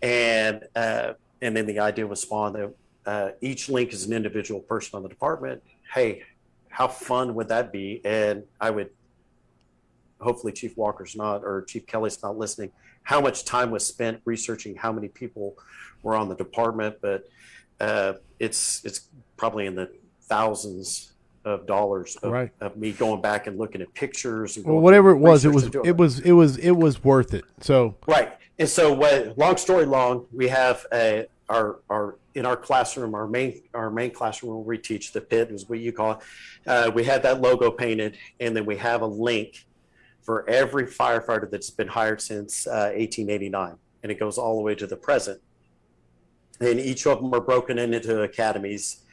And then the idea was spawned that each link is an individual person on the department. Hey, how fun would that be? And I would, hopefully Chief Walker's not, or Chief Kelly's not listening, how much time was spent researching how many people were on the department, but it's probably in the thousands of dollars of, right, of me going back and looking at pictures. And whatever it was, it was worth it. So right, and so long story long, we have our in our classroom, our main classroom where we teach, the pit is what you call it. We had that logo painted, and then we have a link for every firefighter that's been hired since 1889, and it goes all the way to the present. And each of them are broken into academies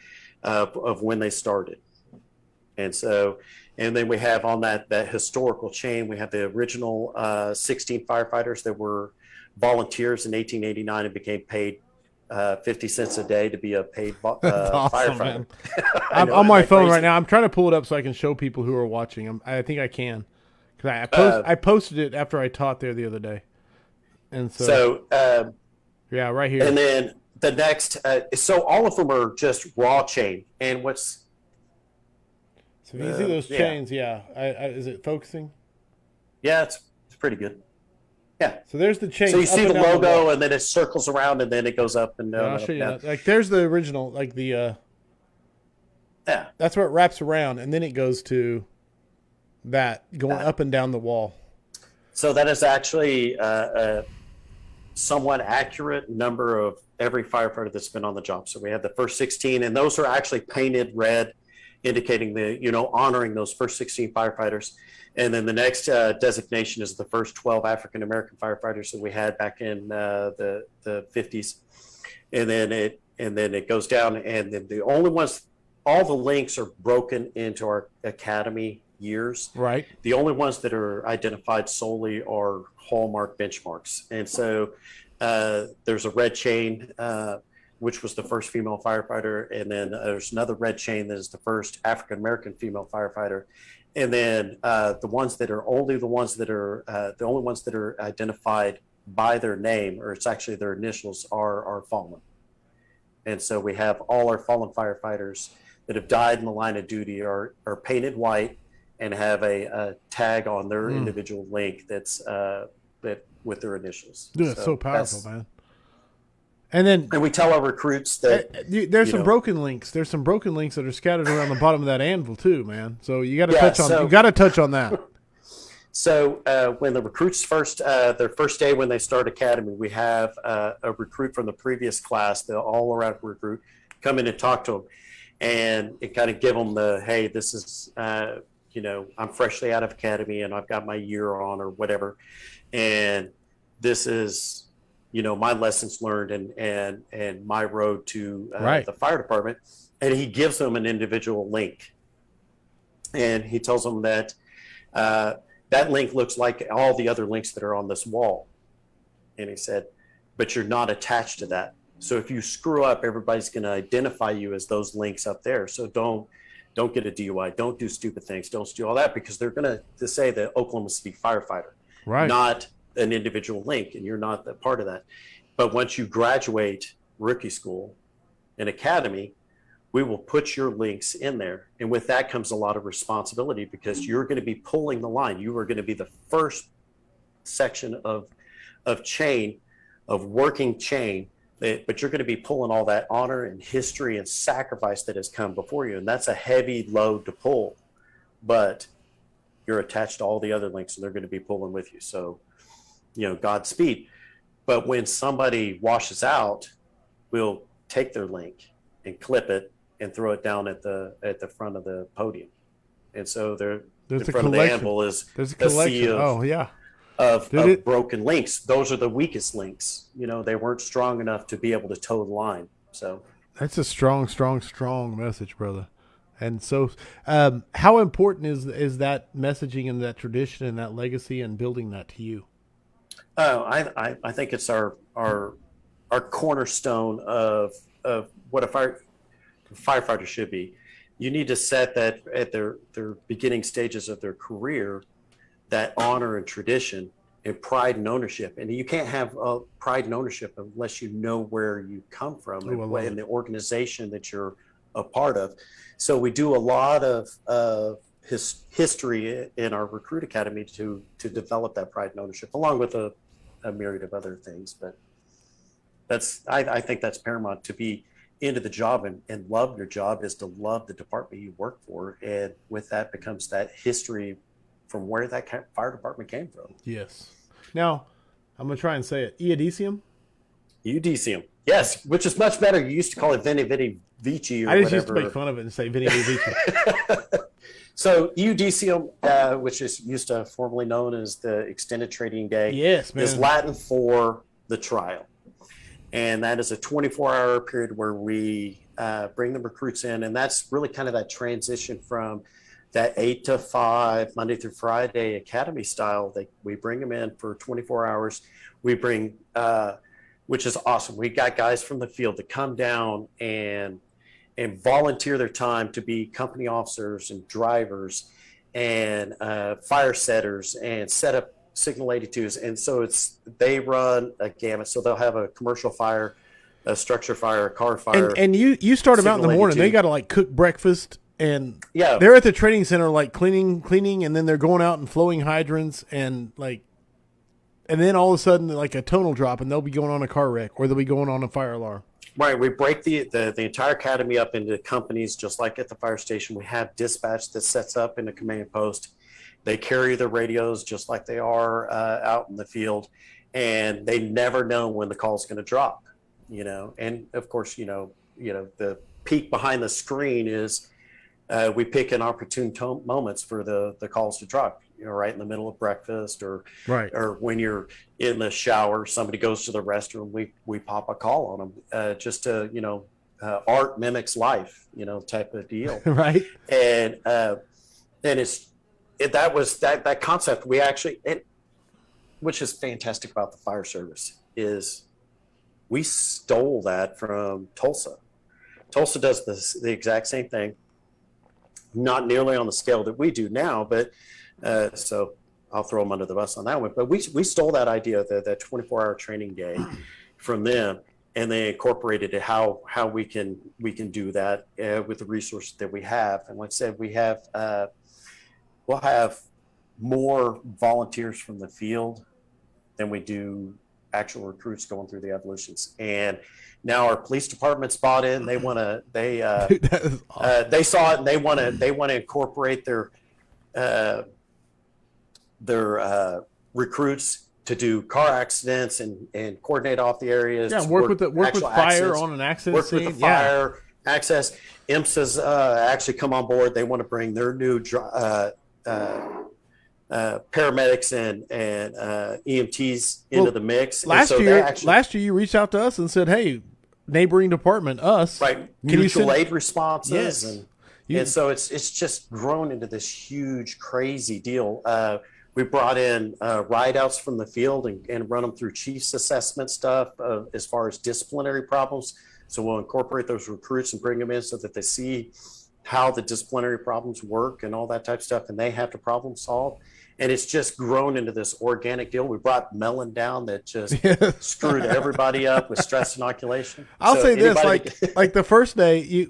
of when they started. And then we have on that historical chain, we have the original 16 firefighters that were volunteers in 1889 and became paid 50 cents a day to be a paid awesome, firefighter. I'm on my phone right now. I'm trying to pull it up so I can show people who are watching. I think I can. Because I posted it after I taught there the other day. And yeah, right here. And then the next, so all of them are just raw chain. And what's... So you see those chains, yeah. Is it focusing? Yeah, it's pretty good. Yeah. So there's the chain. So you see the logo, and then it circles around, and then it goes up and down. I'll show you that. Like there's the original, like the... yeah. That's where it wraps around, and then it goes to that, going up and down the wall. So that is actually a somewhat accurate number of every firefighter that's been on the job. So we have the first 16, and those are actually painted red, indicating honoring those first 16 firefighters. And then the next designation is the first 12 African-American firefighters that we had back in the 50s. And then it goes down, and then the only ones, all the links are broken into our academy years. Right. The only ones that are identified solely are hallmark benchmarks. And so there's a red chain, which was the first female firefighter. And then there's another red chain that is the first African-American female firefighter. And then the only ones that are identified by their name, or it's actually their initials, are fallen. And so we have all our fallen firefighters that have died in the line of duty are painted white and have a tag on their individual link that's with their initials. Dude, that's so powerful, man. And we tell our recruits that there's some broken links. There's some broken links that are scattered around the bottom of that anvil too, man. So you got to touch on that. So when the recruits their first day when they start academy, we have a recruit from the previous class, the all-around recruit, come in and talk to them. and it kind of give them the, hey, this is, I'm freshly out of academy and I've got my year on or whatever. And this is, my lessons learned and my road to Right. the fire department. And he gives them an individual link. And he tells them that that link looks like all the other links that are on this wall. And he said, but you're not attached to that. So if you screw up, everybody's going to identify you as those links up there. So don't get a DUI. Don't do stupid things. Don't do all that, because they're going to say the Oklahoma City firefighter, Right. not an individual link, and you're not that part of that. But once you graduate rookie school and academy, we will put your links in there. And with that comes a lot of responsibility, because you're going to be pulling the line. You are going to be the first section of chain, of working chain, but you're going to be pulling all that honor and history and sacrifice that has come before you. And that's a heavy load to pull, but you're attached to all the other links and they're going to be pulling with you. So, Godspeed. But when somebody washes out, we'll take their link and clip it and throw it down at the front of the podium. And so there's in front of the anvil is a sea of broken links. Those are the weakest links. They weren't strong enough to be able to toe the line. So that's a strong message, brother. And so, how important is that messaging and that tradition and that legacy and building that to you? I think it's our cornerstone of what a firefighter should be. You need to set that at their beginning stages of their career, that honor and tradition and pride and ownership. And you can't have pride and ownership unless you know where you come from and the organization that you're a part of. So we do a lot of history in our recruit academy to develop that pride and ownership, along with a myriad of other things. But I think that's paramount. To be into the job and love your job is to love the department you work for. And with that becomes that history from where that fire department came from. Yes. Now, I'm going to try and say it. Eudicium? Eudicium. Yes, which is much better. You used to call it Veni Vidi Vici or whatever. I just used to make fun of it and say Veni Vidi Vici. So Eudicium, which is used to formerly known as the extended training day, yes, man, is Latin for the trial. And that is a 24-hour period where we bring the recruits in. And that's really kind of that transition from that 8 to 5, Monday through Friday academy style. We bring them in for 24 hours. We bring, which is awesome. We got guys from the field that come down and volunteer their time to be company officers and drivers and fire setters and set up Signal 82s. And so they run a gamut. So they'll have a commercial fire, a structure fire, a car fire. And you start them out in the morning. 82. They got to cook breakfast, and yeah, they're at the training center cleaning, and then they're going out and flowing hydrants and then all of a sudden a tonal drop, and they'll be going on a car wreck or they'll be going on a fire alarm. Right. We break the entire academy up into companies, just like at the fire station. We have dispatch that sets up in the command post. They carry the radios just like they are out in the field, and they never know when the call is going to drop. And of course, the peek behind the screen is we pick an opportune moments for the calls to drop. Right in the middle of breakfast, or when you're in the shower, somebody goes to the restroom, we pop a call on them, just to art mimics life, type of deal. Right. And that was that concept we actually, which is fantastic about the fire service, is we stole that from Tulsa. Tulsa does the exact same thing, not nearly on the scale that we do now, but so I'll throw them under the bus on that one. But we stole that idea, that 24-hour training day, from them, and they incorporated it how we can do that with the resources that we have. And like I said, we'll have more volunteers from the field than we do actual recruits going through the evolutions. And now our police department's bought in. They want to. They saw it, and they want to incorporate their recruits to do car accidents and coordinate off the areas. Yeah, work with fire accidents, on an accident work scene. with the fire, access. IMSA's actually come on board. They want to bring their new paramedics and EMTs into the mix. Last and so year, actually, last year you reached out to us and said, "Hey, neighboring department, us, right, can you mutual send?" aid responses, Yes. and so it's just grown into this huge, crazy deal. We brought in ride outs from the field and run them through chiefs assessment stuff as far as disciplinary problems. So we'll incorporate those recruits and bring them in so that they see how the disciplinary problems work and all that type of stuff, and they have to problem solve. And it's just grown into this organic deal. We brought Mellon down that just screwed everybody up with stress inoculation. I'll So say this, anybody- like the first day,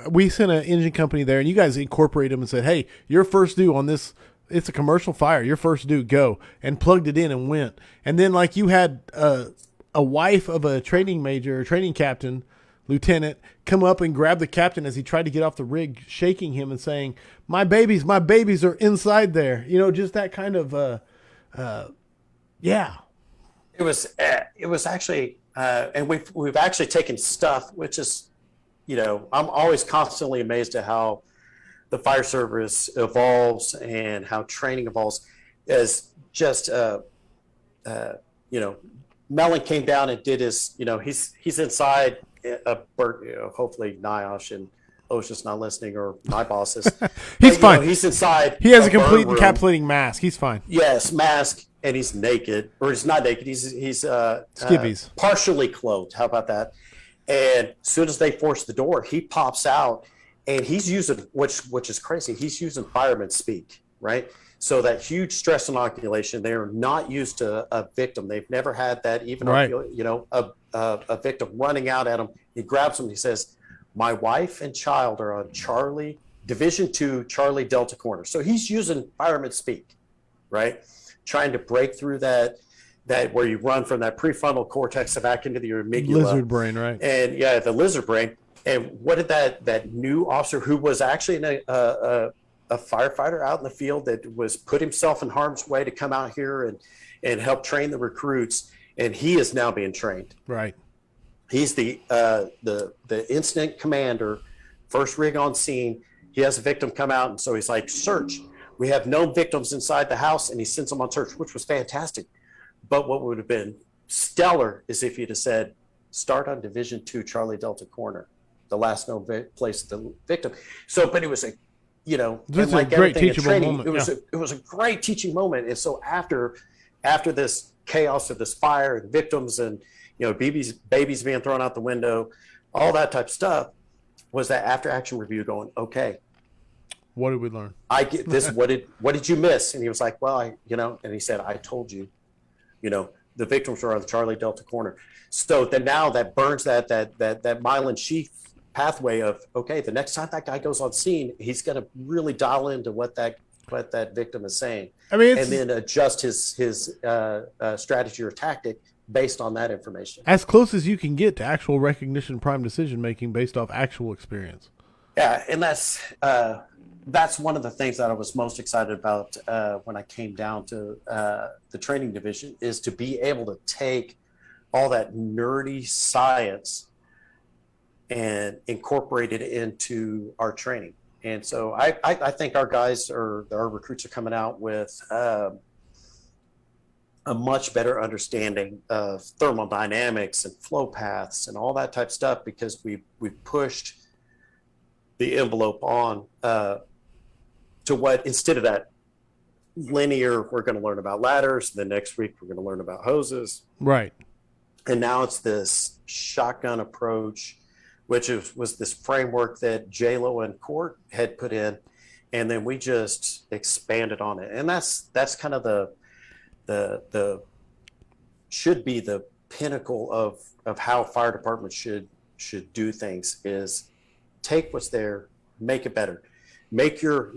we sent an engine company there, and you guys incorporated them and said, "Hey, your first due on this, it's a commercial fire. Your first due, go," and plugged it in and went. And then like you had a wife of a training major, a training captain, lieutenant, come up and grab the captain as he tried to get off the rig, shaking him and saying, my babies are inside there." You know, just that kind of, yeah. It was actually, and we've actually taken stuff, which is, I'm always constantly amazed at how the fire service evolves and how training evolves. As just, Mellon came down and did his, he's inside a bird, hopefully NIOSH and OSHA's not listening, or my bosses. He's fine. He's inside. He has a complete burn room. encapsulating mask. He's fine. Yes, mask, and he's naked, or he's not naked. He's Skivvies. Partially clothed. How about that? And as soon as they force the door, he pops out, and he's using, which is crazy. He's using fireman speak, right? So that huge stress inoculation, they are not used to a victim. They've never had that. Even right. A victim running out at him, he grabs him. He says, "My wife and child are on Charlie Division 2, Charlie Delta Corner." So he's using fireman speak, right? Trying to break through that where you run from that prefrontal cortex back into your amygdala. Lizard brain, right? And yeah, the lizard brain. And what did that new officer, who was actually a firefighter out in the field, that was put himself in harm's way to come out here and help train the recruits, and he is now being trained. Right. He's the incident commander, first rig on scene. He has a victim come out, and so he's like, "Search. We have no victims inside the house," and he sends them on search, which was fantastic. But what would have been stellar is if he'd have said, "Start on Division 2, Charlie Delta Corner, the last known place of the victim." So, but it was this is like a great teachable training, moment. It was a great teaching moment. And so after this chaos of this fire and victims and babies being thrown out the window, all that type of stuff, was that after action review going, "Okay, what did we learn? I get this. What did you miss?" And he was like, "Well, and he said, "I told you, the victims were on the Charlie Delta Corner." So then now that burns that myelin sheath pathway of, okay, the next time that guy goes on scene, he's going to really dial into what that victim is saying. I mean, and then adjust his strategy or tactic based on that information. As close as you can get to actual recognition, prime decision making based off actual experience. Yeah, and that's one of the things that I was most excited about when I came down to the training division, is to be able to take all that nerdy science and incorporate it into our training. And so I think our guys, or our recruits, are coming out with a much better understanding of thermodynamics and flow paths and all that type of stuff, because we've pushed the envelope on to what, instead of that linear, we're going to learn about ladders, the next week we're going to learn about hoses. Right. And now it's this shotgun approach, which was this framework that J-Lo and Court had put in, and then we just expanded on it. And that's kind of the should be the pinnacle of how fire departments should do things, is take what's there, make it better. Make your,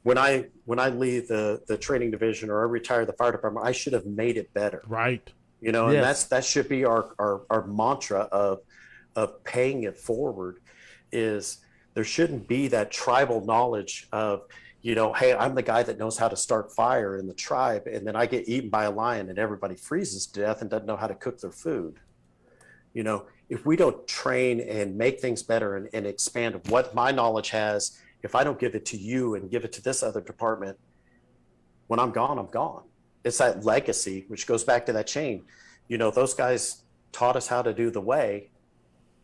when I leave the training division, or I retire the fire department, I should have made it better. Right. And yes. that should be our mantra of paying it forward. Is there shouldn't be that tribal knowledge of, hey, I'm the guy that knows how to start fire in the tribe, and then I get eaten by a lion and everybody freezes to death and doesn't know how to cook their food. if we don't train and make things better and expand what my knowledge has, if I don't give it to you and give it to this other department, when I'm gone, I'm gone. It's that legacy, which goes back to that chain. Those guys taught us how to do the way,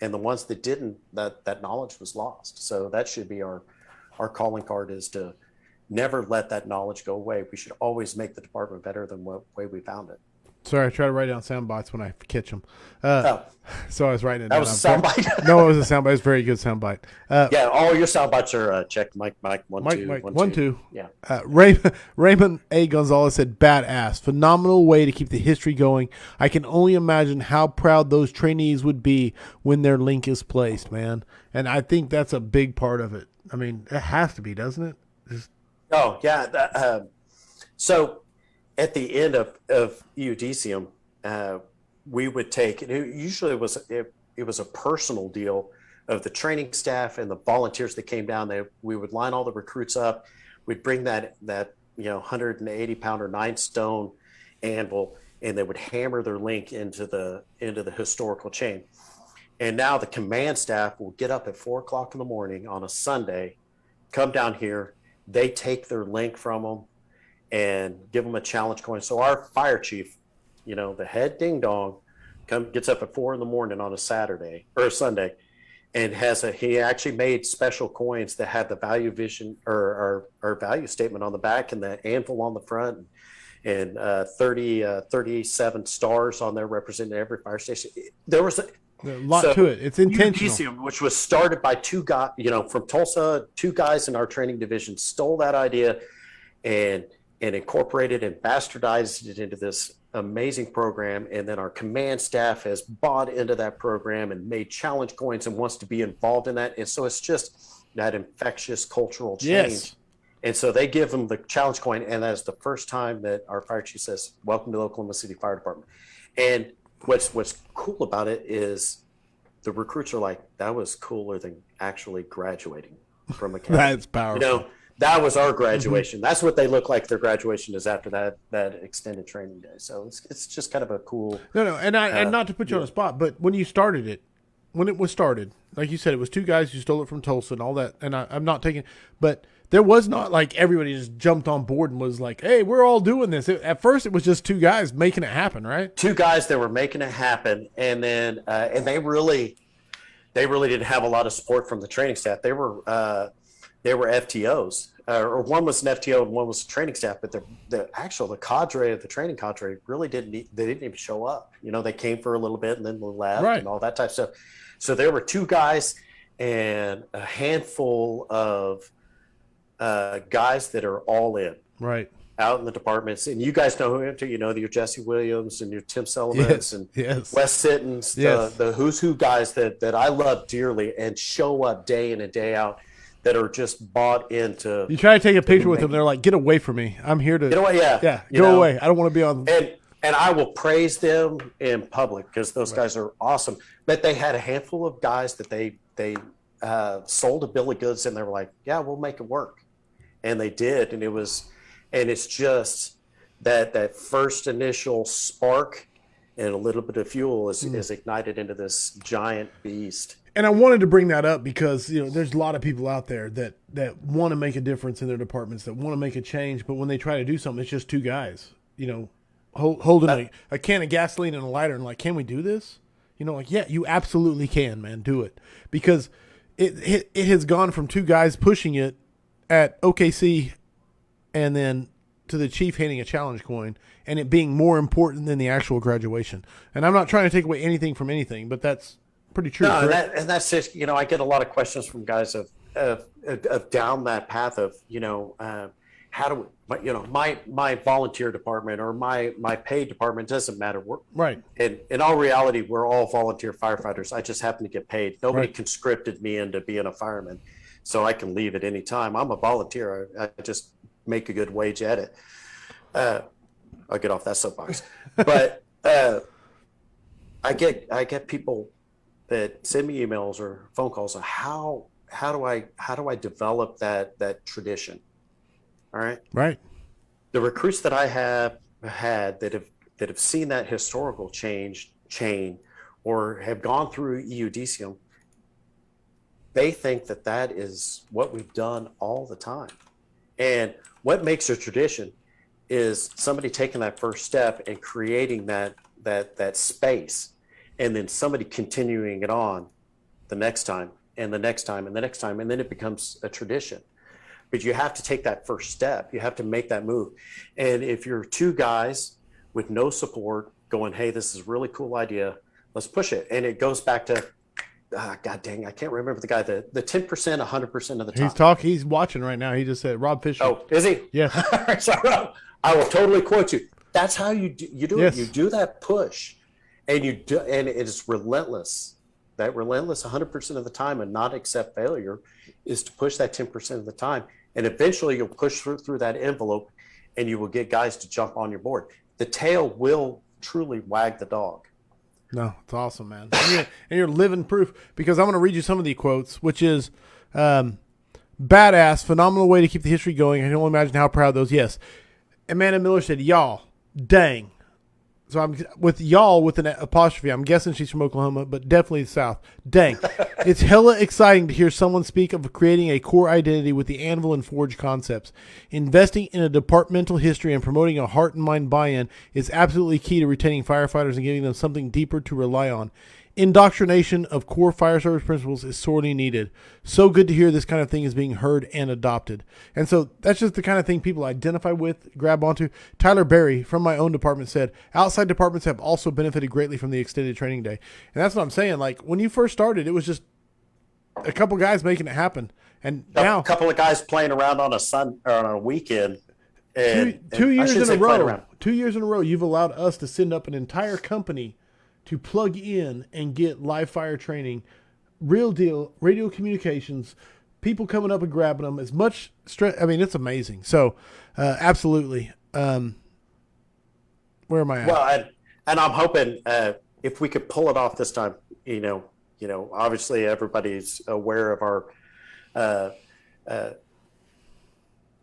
and the ones that didn't, that knowledge was lost. So that should be our calling card, is to never let that knowledge go away. We should always make the department better than what way we found it. Sorry, I try to write down sound bites when I catch them. Oh, So I was writing it that down. was a sound bite. No, it was a sound bite. It was a very good sound bite. Yeah, all your sound bites are checked. Mike, one, Mike, two, Mike, one, one, two. two. Yeah. Raymond A. Gonzalez said, badass. Phenomenal way to keep the history going. I can only imagine how proud those trainees would be when their link is placed, man. And I think that's a big part of it. I mean, it has to be, doesn't it? Oh, yeah. So at the end of EUDCM, we would take, and usually it was a personal deal of the training staff and the volunteers that came down. We would line all the recruits up. We'd bring that 180 pounder 9-stone anvil, and they would hammer their link into the historical chain. And now the command staff will get up at 4:00 in the morning on a Sunday, come down here. They take their link from them and give them a challenge coin. So our fire chief, the head ding dong, gets up at 4 in the morning on a Saturday or a Sunday, and he actually made special coins that had the value vision or value statement on the back and the anvil on the front, and 37 stars on there representing every fire station. There was a lot to it. It's intentional. UDCM, which was started by two guys, from Tulsa, two guys in our training division stole that idea and incorporated and bastardized it into this amazing program. And then our command staff has bought into that program and made challenge coins and wants to be involved in that. And so it's just that infectious cultural change. Yes. And so they give them the challenge coin. And that is the first time that our fire chief says, "Welcome to the Oklahoma City Fire Department." And what's cool about it is the recruits are like, that was cooler than actually graduating from academy. That's powerful. That was our graduation. Mm-hmm. That's what they look like. Their graduation is after that extended training day. So it's just kind of a cool. No, and not to put you on the spot, but when you started it, when it was started, like you said, it was two guys who stole it from Tulsa and all that. And I'm not taking, but there was not like everybody just jumped on board and was like, "Hey, we're all doing this." At first, it was just two guys making it happen, right? Two guys that were making it happen, and then and they really didn't have a lot of support from the training staff. They were FTOs, or one was an FTO and one was the training staff. But the cadre of the training cadre really didn't even show up. They came for a little bit and then left, right, and all that type of stuff. So there were two guys and a handful of guys that are all in, right, out in the departments. And you guys know who, your Jesse Williams and your Tim Sullivans and Wes Sittons, the who's who guys that I love dearly and show up day in and day out, that are just bought into. You try to take a picture with them, they're like, "Get away from me! I'm here to get away." Yeah, go away. I don't want to be on. And I will praise them in public because those guys are awesome. But they had a handful of guys that they sold a bill of goods, and they were like, "Yeah, we'll make it work," and they did. And it's just that first initial spark and a little bit of fuel is ignited into this giant beast. And I wanted to bring that up because, there's a lot of people out there that want to make a difference in their departments, that want to make a change. But when they try to do something, it's just two guys, holding a can of gasoline and a lighter and like, "Can we do this?" Yeah, you absolutely can, man. Do it. Because it has gone from two guys pushing it at OKC and then to the chief handing a challenge coin and it being more important than the actual graduation. And I'm not trying to take away anything from anything, but that's pretty true. No, and that's just, I get a lot of questions from guys of down that path of, how do we, my volunteer department or my paid department doesn't matter. Right. And in all reality, we're all volunteer firefighters. I just happen to get paid. Nobody conscripted me into being a fireman, so I can leave at any time. I'm a volunteer. I just make a good wage at it. I'll get off that soapbox. But I get people that send me emails or phone calls on how do I develop that tradition? All right. Right. The recruits that I have had that have seen that historical chain or have gone through EUDCM, they think that that is what we've done all the time. And what makes a tradition is somebody taking that first step and creating that space, and then somebody continuing it on the next time and the next time and the next time, and then it becomes a tradition. But you have to take that first step. You have to make that move. And if you're two guys with no support going, hey, this is a really cool idea, let's push it. And it goes back to, God dang, I can't remember the guy, the 10%, 100% of the time. He's watching right now. He just said, Rob Fisher. Oh, is he? Yes. So, I will totally quote you. That's how you do Yes. it. You do that push, and and it is relentless. That relentless 100% of the time, and not accept failure, is to push that 10% of the time. And eventually you'll push through that envelope, and you will get guys to jump on your board. The tail will truly wag the dog. No, it's awesome, man. And you're living proof, because I'm going to read you some of the quotes, which is badass, phenomenal way to keep the history going. I can only imagine how proud those. Yes. Amanda Miller said, y'all, dang. So I'm with y'all with an apostrophe. I'm guessing she's from Oklahoma, but definitely the South. Dang. It's hella exciting to hear someone speak of creating a core identity with the Anvil and Forge concepts. Investing in a departmental history and promoting a heart and mind buy-in is absolutely key to retaining firefighters and giving them something deeper to rely on. Indoctrination of core fire service principles is sorely needed. So good to hear this kind of thing is being heard and adopted. And so that's just the kind of thing people identify with, grab onto. Tyler Berry from my own department said, outside departments have also benefited greatly from the extended training day. And that's what I'm saying. Like, when you first started, it was just a couple guys making it happen. And now a couple of guys playing around on a weekend. And, two years in a row. 2 years in a row, you've allowed us to send up an entire company to plug in and get live fire training, real deal, radio communications, people coming up and grabbing them, as much stress. I mean, it's amazing. So, absolutely. Where am I at? Well, and I'm hoping if we could pull it off this time, obviously everybody's aware of our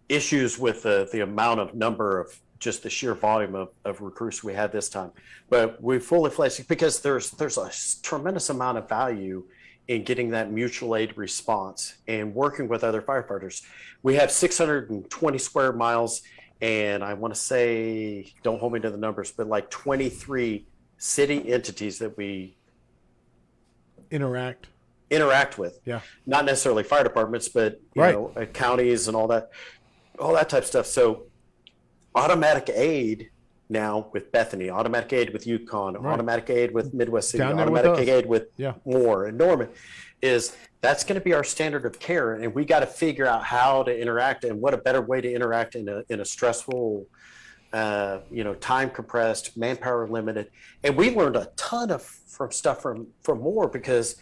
issues with the amount of number of just the sheer volume of recruits we had this time. But we fully fledged, because there's a tremendous amount of value in getting that mutual aid response and working with other firefighters. We have 620 square miles, and I want to say, don't hold me to the numbers, but like 23 city entities that we interact with. Yeah. Not necessarily fire departments, but counties and all that type of stuff. So automatic aid now with Bethany, automatic aid with Yukon, automatic aid with Midwest City, automatic aid with Moore and Norman, that's going to be our standard of care. And we got to figure out how to interact, and what a better way to interact in a stressful, time compressed, manpower limited. And we learned a ton from Moore, because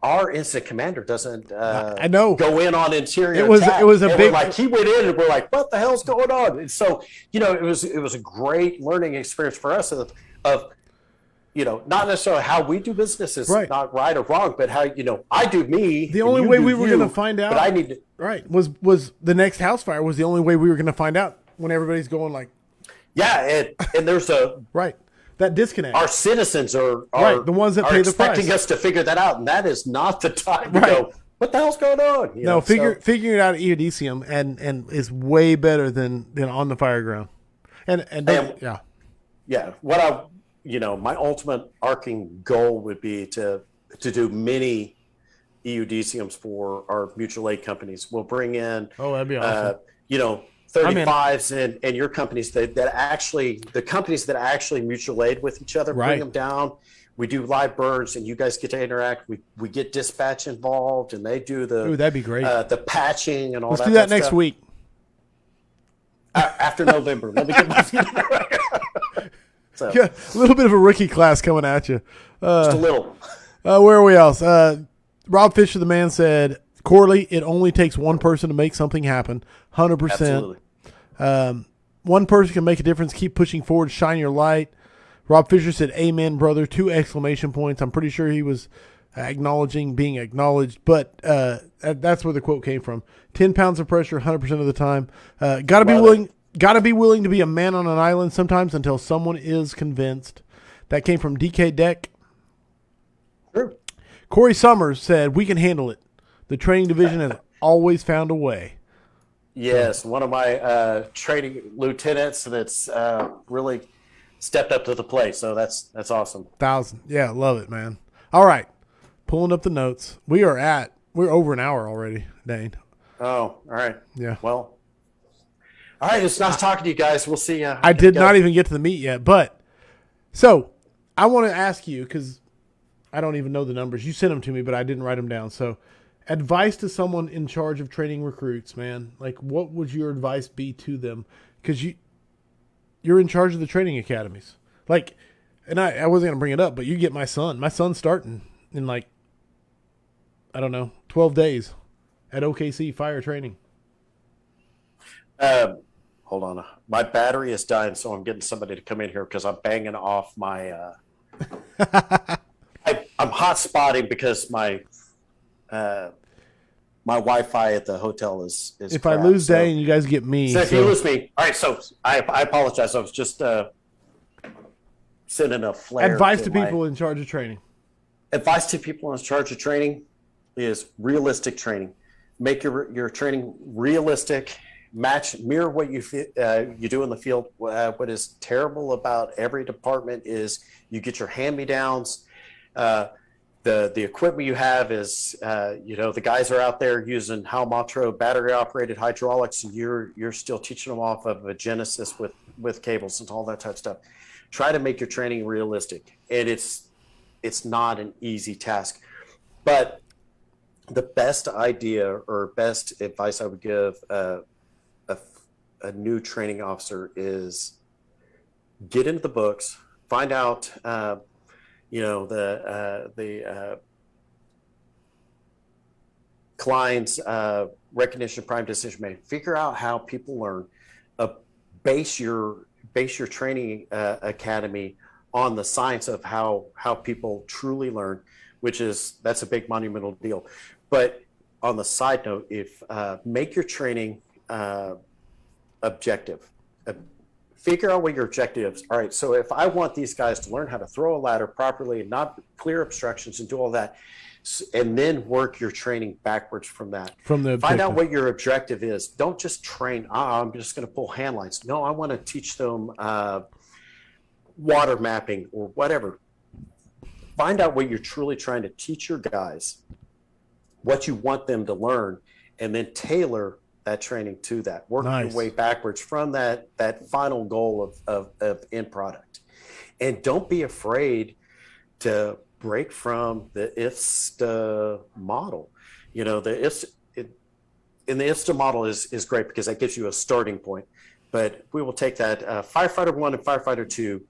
our incident commander doesn't I know. go in on interior. It was a big, like, he went in and we're like, what the hell's going on? And so, it was a great learning experience for us of not necessarily how we do business is not right or wrong, but how, I do me. The only way we were going to find out, but I need to, was the next house fire was the only way we were going to find out, when everybody's going like, and there's a that disconnect. Our citizens are the ones that pay the price, expecting us to figure that out, and that is not the time to go, what the hell's going on? Figuring it out at EUDCM and is way better than on the fire ground. What my ultimate arcing goal would be to do many EUDCMs for our mutual aid companies. We'll bring in that'd be awesome. 35s and your companies that actually, the companies that actually mutual aid with each other, bring them down. We do live burns, and you guys get to interact. We get dispatch involved, and they do that'd be great. The patching and all that. Let's do that next week. After November. Let me get my a little bit of a rookie class coming at you. Just a little. Where are we else? Rob Fisher, the man, said, Corley, it only takes one person to make something happen. 100%. Absolutely. One person can make a difference. Keep pushing forward. Shine your light. Rob Fisher said, amen, brother. 2 exclamation points. I'm pretty sure he was acknowledging being acknowledged, but that's where the quote came from. 10 pounds of pressure 100% of the time. Got to be willing to be a man on an island sometimes until someone is convinced. That came from DK Deck. Corey Summers said, "We can handle it. The training division has always found a way." Yes, one of my training lieutenants that's really stepped up to the plate. So that's awesome. 1,000. Yeah, love it, man. All right. Pulling up the notes. We're over an hour already, Dane. Oh, all right. Yeah. Well, all right. It's nice talking to you guys. We'll see. I did not even get to the meat yet, but so I want to ask you, because I don't even know the numbers. You sent them to me, but I didn't write them down. So advice to someone in charge of training recruits, man. Like, what would your advice be to them? Because you're in charge of the training academies. Like, and I wasn't going to bring it up, but you get my son. My son's starting in like, I don't know, 12 days at OKC fire training. Hold on. My battery is dying, so I'm getting somebody to come in here because I'm banging off my. I'm hot spotting because my Wi-Fi at the hotel is. If crap, I lose so. Dane, you guys get me. So if you lose me, all right. So I apologize. I was just sending a flare. Advice to people in charge of training. Advice to people in charge of training is realistic training. Make your training realistic. Mirror what you do in the field. What is terrible about every department is you get your hand-me-downs. The equipment you have is the guys are out there using Halmatro battery operated hydraulics, and you're still teaching them off of a Genesis with cables and all that type of stuff. Try to make your training realistic, and it's not an easy task. But the best idea or best advice I would give a new training officer is get into the books, find out the Klein's recognition prime decision making. Figure out how people learn. Base your training academy on the science of how people truly learn, that's a big monumental deal. But on the side note, if make your training objective. Figure out what your objectives are. All right, so if I want these guys to learn how to throw a ladder properly and not clear obstructions and do all that, and then work your training backwards from that. Find out what your objective is. Don't just train, I'm just going to pull hand lines. No, I want to teach them water mapping or whatever. Find out what you're truly trying to teach your guys, what you want them to learn, and then tailor that training to that. Work your way backwards from that final goal of end product. And don't be afraid to break from the IFSTA model. The IFSTA model is great because that gives you a starting point. But we will take that. Firefighter 1 and Firefighter 2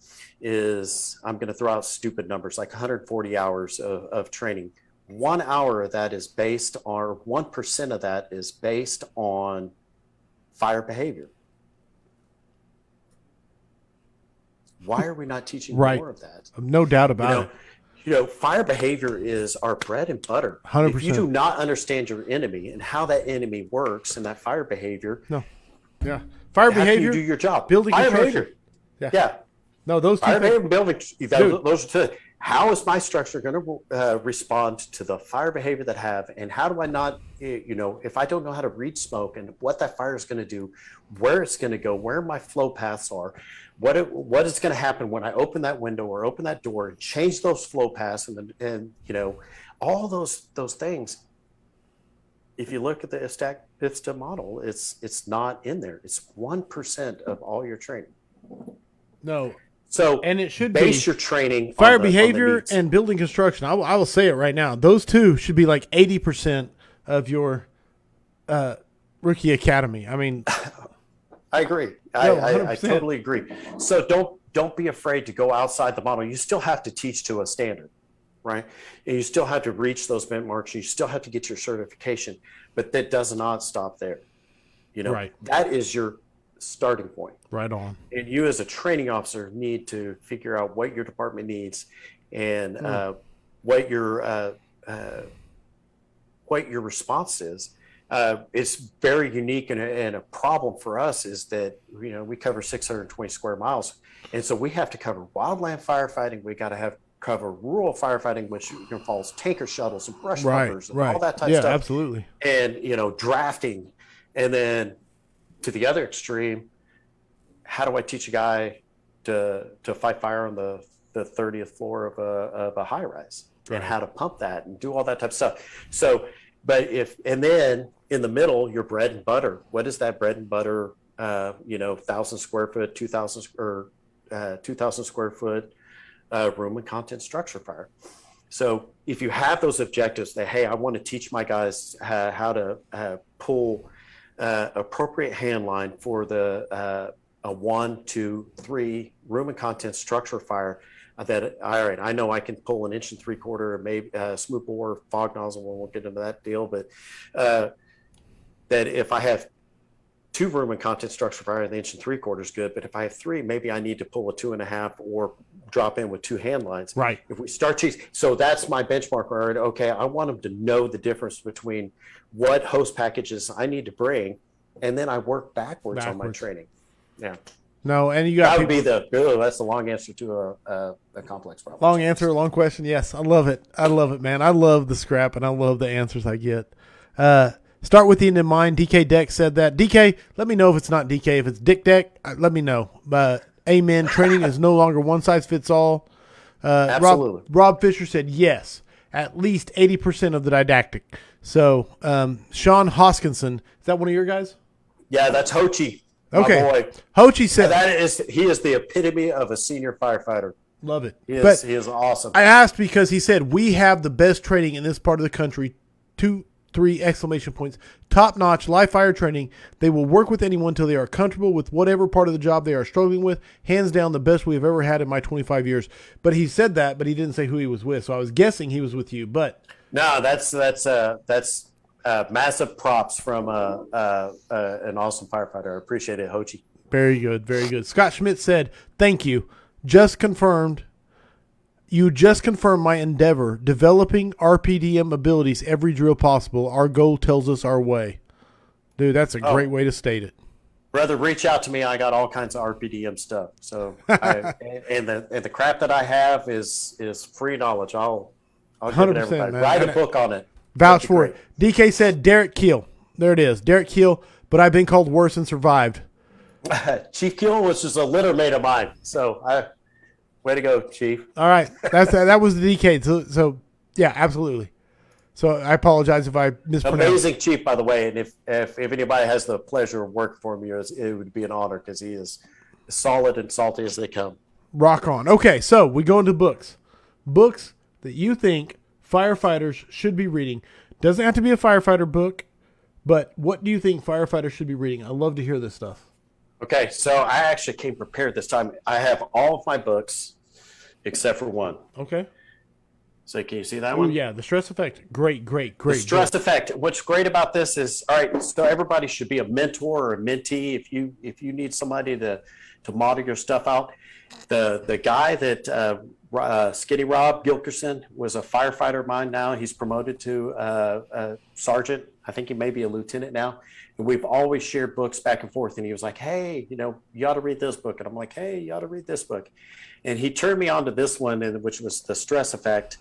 is, I'm going to throw out stupid numbers, like 140 hours of training. 1 hour of that is based on, or 1% of that is based on fire behavior. Why are we not teaching more of that? No doubt about it. Fire behavior is our bread and butter. 100%. If you do not understand your enemy and how that enemy works and that fire behavior, fire behavior, how can you do your job? Building fire construction. Yeah. No, those two fire things. behavior, building. Those are two. How is my structure going to respond to the fire behavior that I have, and how do I not, if I don't know how to read smoke and what that fire is going to do, where it's going to go, where my flow paths are, what is going to happen when I open that window or open that door and change those flow paths and all those things. If you look at the IFSTA model, it's not in there. It's 1% of all your training. No. So, and it should base your training fire behavior and building construction. I will say it right now. Those two should be like 80% of your rookie academy. I mean, I agree. I totally agree. So don't be afraid to go outside the model. You still have to teach to a standard, right? And you still have to reach those benchmarks. You still have to get your certification, but that does not stop there. Right. That is your starting point. Right on. And you as a training officer need to figure out what your department needs and what your response is. It's very unique and a problem for us is that we cover 620 square miles, and so we have to cover wildland firefighting. We got to have cover rural firefighting, which involves tanker shuttles and brush Right, hoppers and right. all that type of Yeah, stuff. absolutely. And, drafting. And then to the other extreme, how do I teach a guy to fight fire on the 30th floor of a high rise, and how to pump that and do all that type of stuff. So, but and then in the middle, your bread and butter, what is that bread and butter, 1,000 square foot, 2,000 square foot room and content structure fire. So if you have those objectives that, hey, I want to teach my guys how to pull appropriate hand line for the a 1, 2, 3 room and content structure fire, that all right, I know I can pull an 1 3/4, maybe smooth bore, fog nozzle. We won't get into that deal, but that if I have 2 room and content structure fire, the 1 3/4 is good. But if I have 3, maybe I need to pull a 2.5 or drop in with 2 hand lines. Right. If we start to, so that's my benchmark. All right, okay, I want them to know the difference between what hose packages I need to bring, and then I work backwards. On my training. Yeah. No, and you got that would be that's the long answer to a complex problem. Long answer, long question. Yes, I love it. I love it, man. I love the scrap, and I love the answers I get. Start with the end in mind. DK Deck said that. DK, let me know if it's not DK. If it's Dick Deck, let me know. But amen. Training is no longer one size fits all. Absolutely. Rob Fisher said yes. At least 80% of the didactic. So Sean Hoskinson, is that one of your guys? Yeah, that's Hochi. Okay. My boy. Hochi said he is the epitome of a senior firefighter. Love it. He is awesome. I asked because he said we have the best training in this part of the country. 2, 3 exclamation points. Top notch live fire training. They will work with anyone until they are comfortable with whatever part of the job they are struggling with. Hands down, the best we've ever had in my 25 years. But he said that, but he didn't say who he was with. So I was guessing he was with you. But no, that's massive props from an awesome firefighter. I appreciate it, Hochi. Very good, very good. Scott Schmidt said, "Thank you. Just confirmed. You just confirmed my endeavor, developing RPDM abilities every drill possible. Our goal tells us our way." Dude, that's a great way to state it. Brother, reach out to me. I got all kinds of RPDM stuff. So, and the crap that I have is free knowledge. I'll give it everybody. Man. Write a book on it. Vouch for it. DK said Derek Keel. There it is, Derek Keel. But I've been called worse and survived. Chief Keel was just a litter mate of mine. So, way to go, Chief. All right, that was the DK. So yeah, absolutely. So I apologize if I mispronounced. Amazing Chief, by the way. And if anybody has the pleasure of working for me, it would be an honor because he is as solid and salty as they come. Rock on. Okay, so we go into books. Books that you think firefighters should be reading. Doesn't have to be a firefighter book, but what do you think firefighters should be reading? I love to hear this stuff. Okay, so I actually came prepared this time. I have all of my books except for one. Okay. So can you see that one? Yeah, the stress effect. Great. The stress effect. What's great about this is, all right, so everybody should be a mentor or a mentee if you need somebody to model your stuff out. The guy that Skinny Rob Gilkerson was a firefighter of mine now. He's promoted to a sergeant. I think he may be a lieutenant now. And we've always shared books back and forth. And he was like, hey, you ought to read this book. And I'm like, hey, you ought to read this book. And he turned me on to this one, which was The Stress Effect.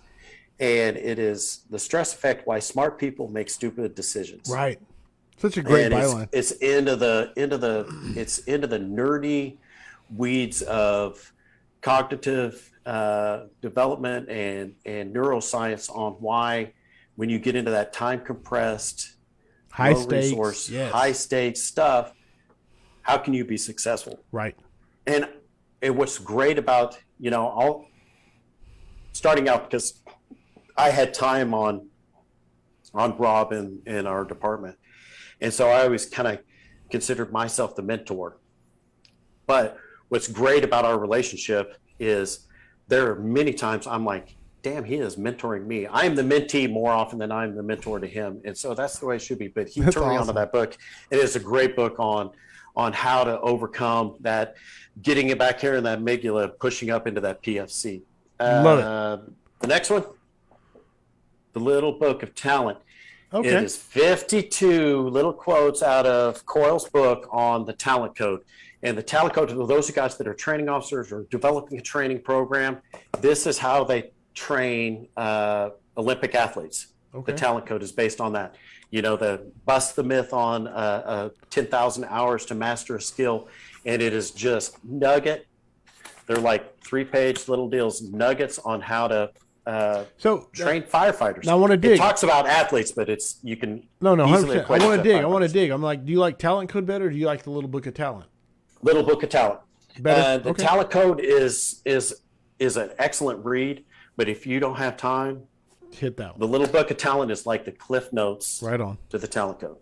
And it is The Stress Effect: Why Smart People Make Stupid Decisions. Right. Such a great byline. It's into the nerdy weeds of cognitive development and neuroscience on why, when you get into that time compressed, high stakes stuff, how can you be successful? Right. And what's great about, I'll starting out, because I had time on Rob in our department. And so I always kind of considered myself the mentor. But what's great about our relationship is there are many times I'm like, damn, he is mentoring me. I am the mentee more often than I'm the mentor to him. And so that's the way it should be. But he turned me onto that book. It is a great book on how to overcome that, getting it back here in that amygdala, pushing up into that PFC. Love it. The next one, The Little Book of Talent. Okay. It is 52 little quotes out of Coyle's book on the talent code. And the talent code, for those of you guys that are training officers or developing a training program, this is how they train Olympic athletes. Okay. The talent code is based on that. You know, the bust the myth on 10,000 hours to master a skill. And it is just nugget. They're like 3-page little deals, nuggets on how to train firefighters. Now I want to dig. It talks about athletes, but it's you can no, easily 100%. equate I want to to dig. I want to firefighters. dig. I'm like, do you like talent code better, or do you like the little book of talent? Little Book of Talent. Better. The talent code is an excellent read, but if you don't have time, Hit that one. the Little Book of Talent is like the cliff notes Right on. to the talent code.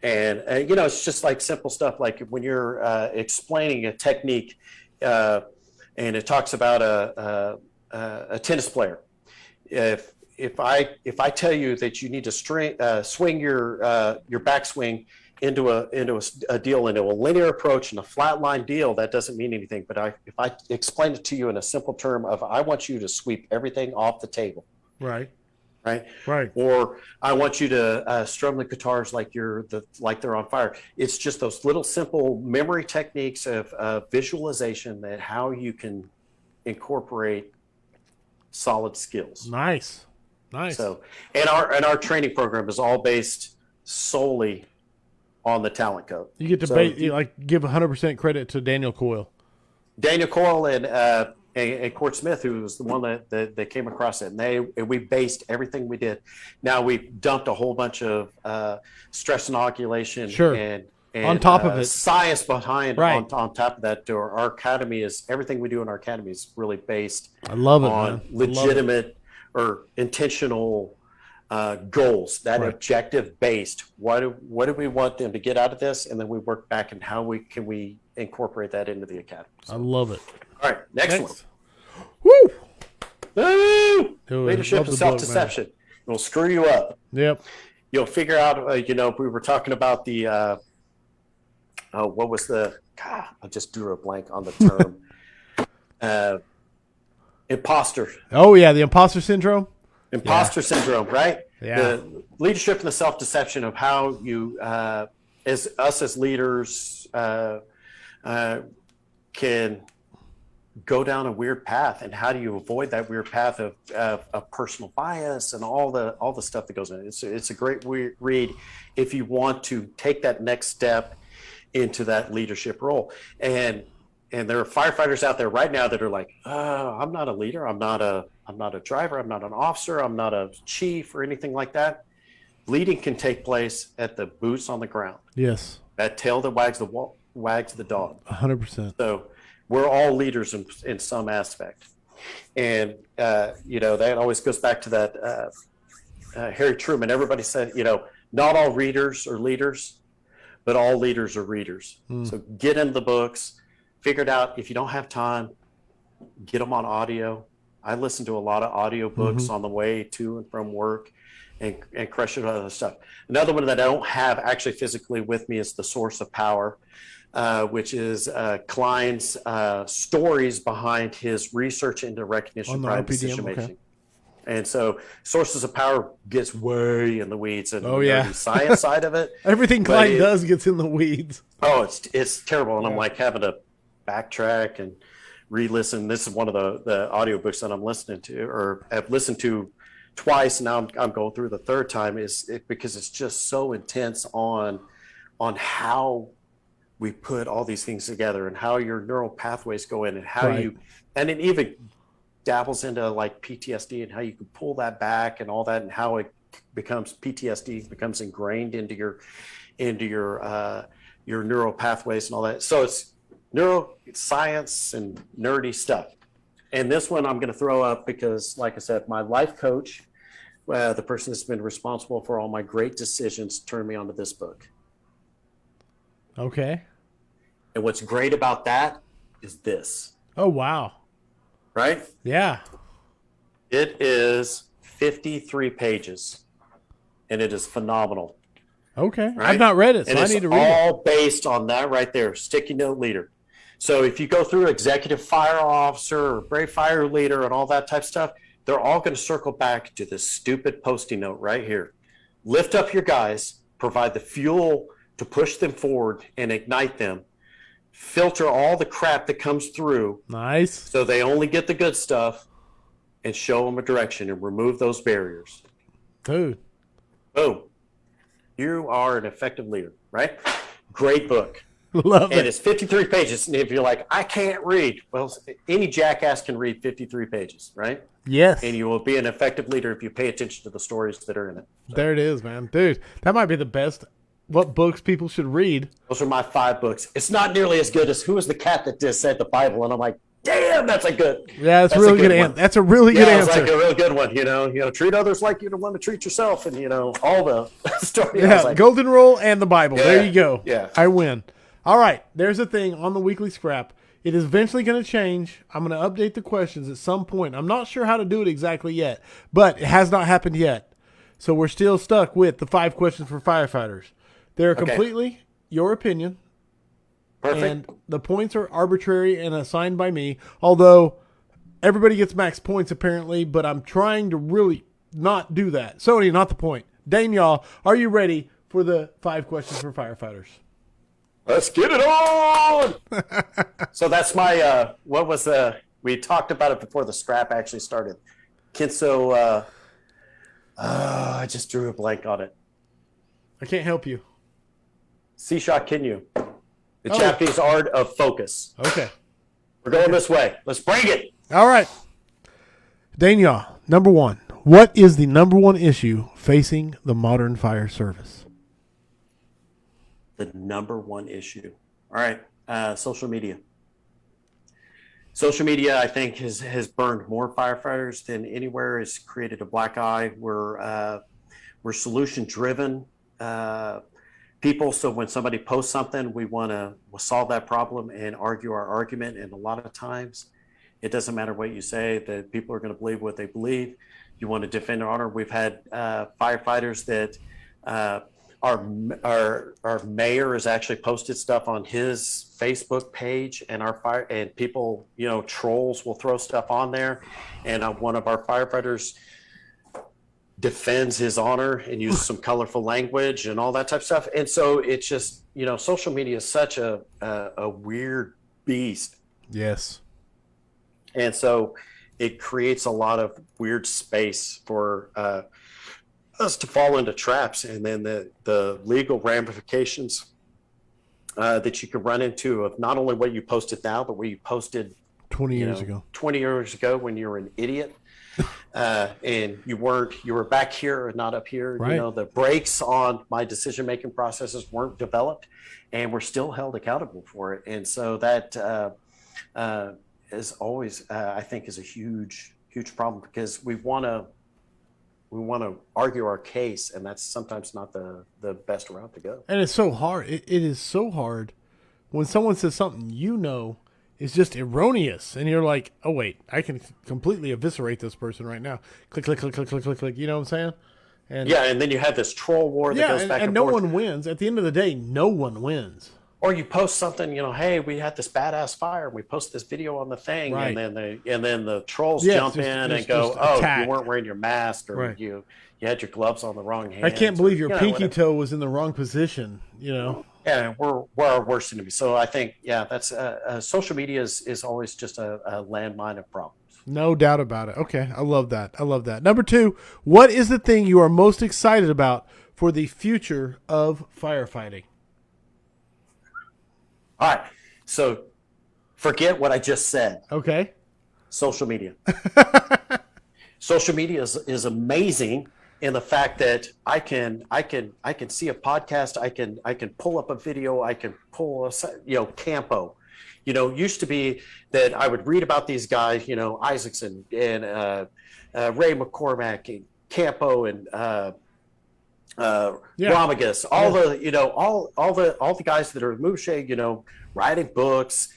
And you know, it's just like simple stuff like when you're explaining a technique, and it talks about a tennis player. If I tell you that you need to swing your backswing into a deal, into a linear approach and a flat line deal, that doesn't mean anything. But if I explain it to you in a simple term of I want you to sweep everything off the table, Right. right? Or I want you to strum the guitars like they're on fire. It's just those little simple memory techniques of visualization that how you can incorporate solid skills. Nice. So, and our training program is all based solely on the talent code. You get to give 100% credit to Daniel Coyle. Daniel Coyle and Court Smith, who was the one that came across it, and we based everything we did. Now we dumped a whole bunch of stress inoculation and on top of it, science behind right. on top of that. Our academy is everything we do in our academy is really based. I love it, on man. legitimate or intentional goals, that right. objective based. What do we want them to get out of this, and then we work back and how can we incorporate that into the academy. So, I love it. all right, next one. Woo! Woo! Leadership and self-deception. It will screw you up. Yep. You'll figure out. We were talking about the. What was the? God, I just drew a blank on the term. Imposter. Oh yeah, the imposter syndrome. Imposter syndrome, right? Yeah. The leadership and the self-deception of how you, as leaders, can go down a weird path, and how do you avoid that weird path of personal bias and all the stuff that goes in it. It's a great read if you want to take that next step into that leadership role. And there are firefighters out there right now that are like, I'm not a leader. I'm not a driver. I'm not an officer. I'm not a chief or anything like that. Leading can take place at the boots on the ground. Yes. That tail that wags the dog. 100%. So we're all leaders in some aspect. And, that always goes back to that Harry Truman. Everybody said, not all readers are leaders, but all leaders are readers. So get into the books. Figure it out. If you don't have time, get them on audio. I listen to a lot of audio books on the way to and from work and crush it with other stuff. Another one that I don't have actually physically with me is The Source of Power, which is Klein's stories behind his research into recognition, pride, decision making. Okay. And so Sources of Power gets way in the weeds and the science side of it. Everything Klein does gets in the weeds. Oh, it's terrible. And I'm like having to backtrack and re-listen. This is one of the audiobooks that I'm listening to, or have listened to twice. Now I'm going through the third time because it's just so intense on how we put all these things together and how your neural pathways go in and how and it even dabbles into like PTSD and how you can pull that back and all that, and how it becomes PTSD becomes ingrained into your neural pathways and all that. So it's neuroscience and nerdy stuff. And this one I'm going to throw up because, like I said, my life coach, the person that's been responsible for all my great decisions, turned me onto this book. Okay. And what's great about that is this. Oh, wow. Right? Yeah. It is 53 pages, and it is phenomenal. Okay. Right? I've not read it, so I need to read it. It's all based on that right there, sticky note leader. So if you go through executive fire officer or brave fire leader and all that type of stuff, they're all going to circle back to this stupid Post-it note right here. lift up your guys, provide the fuel to push them forward and ignite them, filter all the crap that comes through Nice. so they only get the good stuff, and show them a direction and remove those barriers. Dude. Boom. You are an effective leader, right? Great book. Love And it. it's 53 pages. And if you're like, I can't read, well, any jackass can read 53 pages, right? Yes. And you will be an effective leader if you pay attention to the stories that are in it. So, there it is, man. Dude, that might be the best. What books people should read. those are my 5 books. It's not nearly as good as Who Was the Cat That Just Said the Bible? And I'm like, damn, that's a good. Yeah, that's a really good answer. That's a really good It's answer. like a real good one. Treat others like you want to treat yourself, and all the story. Yeah, like, Golden Rule and the Bible. Yeah, there you go. yeah. I win. All right, there's a thing on the weekly scrap. It is eventually going to change. I'm going to update the questions at some point. I'm not sure how to do it exactly yet, but it has not happened yet. So we're still stuck with the 5 questions for firefighters. They're completely your opinion. Perfect. And the points are arbitrary and assigned by me, although everybody gets max points apparently, but I'm trying to really not do that. So, not the point. Dane Yaw, are you ready for the 5 questions for firefighters? Let's get it on. So that's my, we talked about it before the scrap actually started. Kinso, I just drew a blank on it. I can't help you. Sisha Kinyu. The Japanese art of focus. Okay. We're going this way. Let's bring it. All right. Dane Yaw, number 1. What is the number 1 issue facing the modern fire service? The number 1 issue. All right. Social media. Social media, I think, has burned more firefighters than anywhere. Has created a black eye. We're solution driven people. So when somebody posts something, we want to solve that problem and argue our argument. And a lot of times, it doesn't matter what you say, that people are going to believe what they believe. You want to defend honor. We've had firefighters that our mayor has actually posted stuff on his Facebook page, and people, trolls will throw stuff on there. And one of our firefighters defends his honor and uses some colorful language and all that type of stuff. And so it's just, social media is such a weird beast. Yes. And so it creates a lot of weird space for us to fall into traps, and then the legal ramifications that you could run into of not only what you posted now, but what you posted 20 years ago. 20 years ago when you were an idiot. And you were back here and not up here. Right. The brakes on my decision-making processes weren't developed, and we're still held accountable for it. And so that is always, I think, is a huge, huge problem, because we want to argue our case, and that's sometimes not the best route to go. And it's so hard. It is so hard when someone says something is just erroneous, and you're like, oh wait, I can completely eviscerate this person right now. Click, click, click, click, click, click, click. You know what I'm saying? And and then you have this troll war that goes back and no forth. one wins. At the end of the day, no one wins. Or you post something, hey, we had this badass fire. We post this video on the thing, Right. and then the trolls jump in and go, "Oh, attack. You weren't wearing your mask, or Right. you had your gloves on the wrong hand." I can't believe your pinky whatever. toe was in the wrong position. Yeah, we're our worst enemy. So I think, that's social media is always just a landmine of problems. No doubt about it. Okay, I love that. Number 2, what is the thing you are most excited about for the future of firefighting? All right, so forget what I just said. Okay. Social media. Social media is amazing in the fact that I can see a podcast, I can pull up a video, I can pull Campo. Used to be that I would read about these guys, Isaacson and Ray McCormack and Campo and Ramagus, all the guys that are Mouche, writing books,